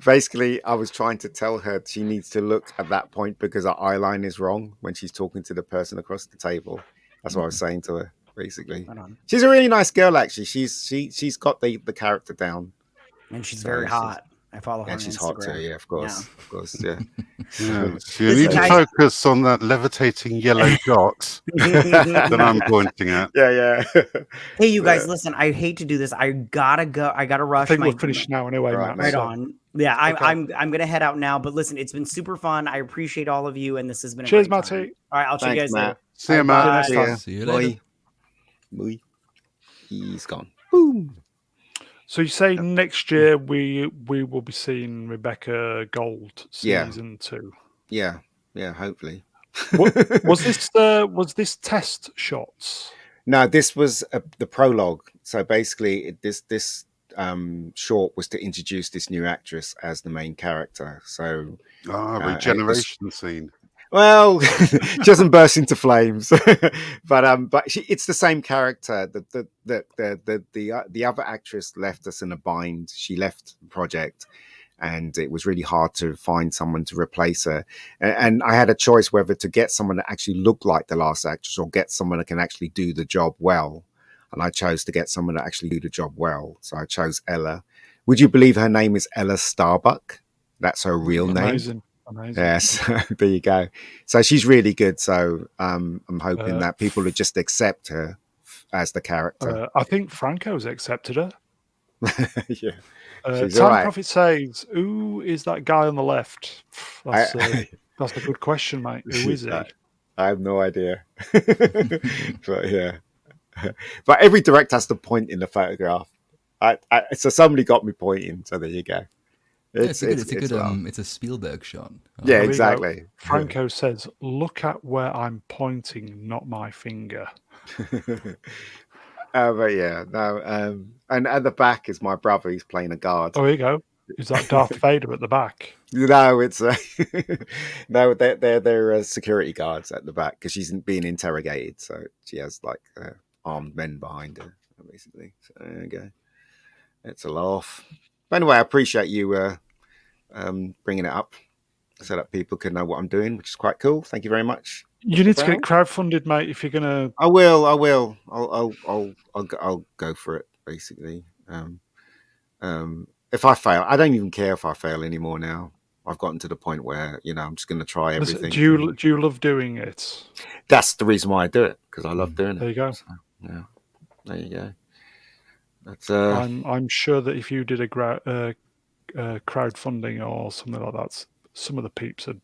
Speaker 6: Basically, I was trying to tell her she needs to look at that point because her eyeline is wrong when she's talking to the person across the table. That's what I was saying to her. Basically, she's a really nice girl. Actually, she's got the character down,
Speaker 3: and she's very hot. I follow her on
Speaker 6: she's
Speaker 3: Instagram.
Speaker 6: Hot too, yeah, of course, yeah.
Speaker 5: So you need to focus on that levitating yellow dot that I'm pointing at.
Speaker 6: Yeah.
Speaker 3: Hey, you guys, listen. I hate to do this. I gotta go. I gotta rush.
Speaker 1: I think we're finished now anyway, Matt.
Speaker 3: Right on. Yeah, I'm gonna head out now. But listen, it's been super fun. I appreciate all of you, and this has been a
Speaker 1: cheers,
Speaker 3: great
Speaker 1: Matty.
Speaker 3: time. All right, I'll see you guys later.
Speaker 5: See you, Matt.
Speaker 4: See you later.
Speaker 6: Bye. He's gone. Boom.
Speaker 1: So you say next year we will be seeing Rebecca Gold season 2?
Speaker 6: Yeah, hopefully.
Speaker 1: Was this test shots?
Speaker 6: No, this was the prologue. So basically, this short was to introduce this new actress as the main character. So
Speaker 5: regeneration scene.
Speaker 6: Well, she doesn't burst into flames, but it's the same character. The other actress left us in a bind. She left the project, and it was really hard to find someone to replace her. And I had a choice whether to get someone that actually looked like the last actress or get someone that can actually do the job well. And I chose to get someone that actually do the job well. So I chose Ella. Would you believe her name is Ella Starbuck? That's her real name.
Speaker 1: Amazing.
Speaker 6: Yes, there you go. So she's really good. So I'm hoping that people would just accept her as the character.
Speaker 1: I think Franco's accepted her.
Speaker 6: Yeah.
Speaker 1: Time Prophet says, "Who is that guy on the left?" That's a good question, mate. Who is he?
Speaker 6: I have no idea. But yeah. But every director has to point in the photograph. So somebody got me pointing. So there you go.
Speaker 4: It's a Spielberg shot.
Speaker 6: Yeah, exactly.
Speaker 1: Franco says, "Look at where I'm pointing, not my finger."
Speaker 6: But yeah, no. And at the back is my brother. He's playing a guard.
Speaker 1: Oh, here you go. Is that Darth Vader at the back?
Speaker 6: No, it's no. They're security guards at the back because she's being interrogated. So she has like armed men behind her, basically. So there you go. It's a laugh. But anyway, I appreciate you bringing it up so that people can know what I'm doing, which is quite cool. Thank you very much.
Speaker 1: You need to get crowdfunded, mate. If you're gonna,
Speaker 6: I will. I'll go for it. Basically, if I fail, I don't even care if I fail anymore. Now I've gotten to the point where I'm just going to try everything.
Speaker 1: Do you love doing it?
Speaker 6: That's the reason why I do it, because I love doing it.
Speaker 1: There you go.
Speaker 6: So, yeah, there you go. That's,
Speaker 1: I'm sure that if you did a crowdfunding or something like that, some of the peeps would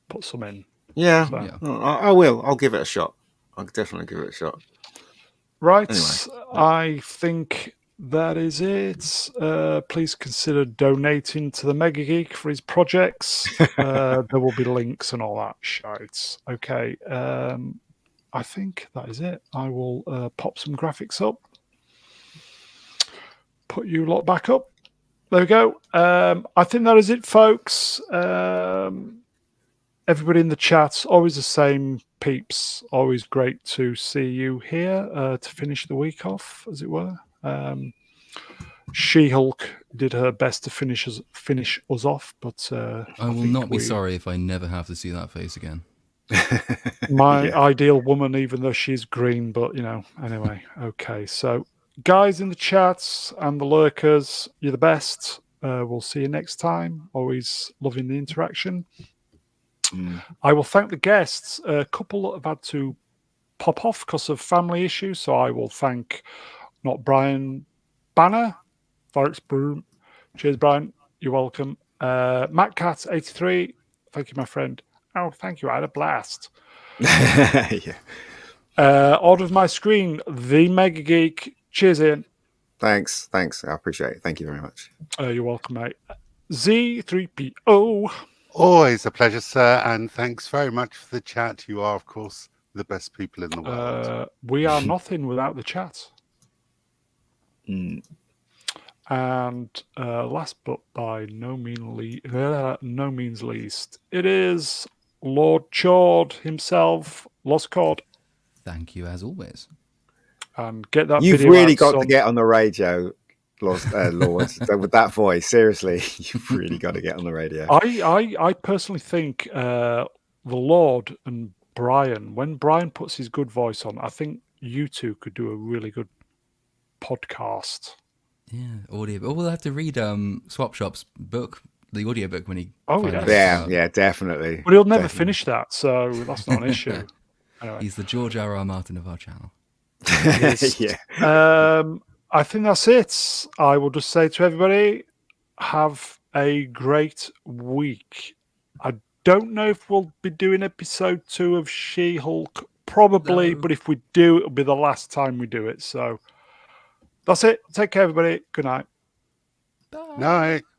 Speaker 1: put some in.
Speaker 6: Yeah, I will. I'll give it a shot. I'll definitely give it a shot.
Speaker 1: Right.
Speaker 6: Anyway.
Speaker 1: I think that is it. Please consider donating to the Mega Geek for his projects. There will be links and all that shit. Okay. I think that is it. I will pop some graphics up. Put you lot back up. There we go. I think that is it, folks. Everybody in the chat, always the same peeps. Always great to see you here to finish the week off, as it were. She-Hulk did her best to finish us off, but
Speaker 4: I will not be sorry if I never have to see that face again.
Speaker 1: My ideal woman, even though she's green, but anyway. Okay, so guys in the chats and the lurkers, you're the best. We'll see you next time. Always loving the interaction. I will thank the guests. A couple have had to pop off because of family issues, so I will thank not Brian Banner, Forex Broom. Cheers, Brian. You're welcome. Matt Cat 83. Thank you, my friend. Oh, thank you. I had a blast.
Speaker 6: Yeah.
Speaker 1: Order of my screen, the Mega Geek Cheers, Ian.
Speaker 6: Thanks. I appreciate it. Thank you very much.
Speaker 1: You're welcome, mate. Z3PO.
Speaker 5: Always a pleasure, sir, and thanks very much for the chat. You are, of course, the best people in the world.
Speaker 1: We are nothing without the chat.
Speaker 6: Mm.
Speaker 1: And last but by no means least, it is Lord Chord himself, Lost Chord.
Speaker 4: Thank you, as always.
Speaker 1: And get that
Speaker 6: You've
Speaker 1: video
Speaker 6: really
Speaker 1: out,
Speaker 6: got
Speaker 1: son.
Speaker 6: to get on the radio, Lord. With that voice, seriously, you've really got to get on the radio.
Speaker 1: I personally think the Lord and Brian, when Brian puts his good voice on, I think you two could do a really good podcast.
Speaker 4: Yeah, audio. Oh, we'll have to read Swap Shop's book, the audio book, when he.
Speaker 1: Oh,
Speaker 4: finally
Speaker 1: yes.
Speaker 4: comes out.
Speaker 6: Yeah, definitely.
Speaker 1: But he'll never finish that, so that's not an issue. Anyway.
Speaker 4: He's the George R.R. Martin of our channel.
Speaker 6: Yeah.
Speaker 1: I think that's it. I will just say to everybody, have a great week. I don't know if we'll be doing episode 2 of She-Hulk, probably, but if we do, it'll be the last time we do it. So that's it. Take care, everybody. Good night.
Speaker 5: Night.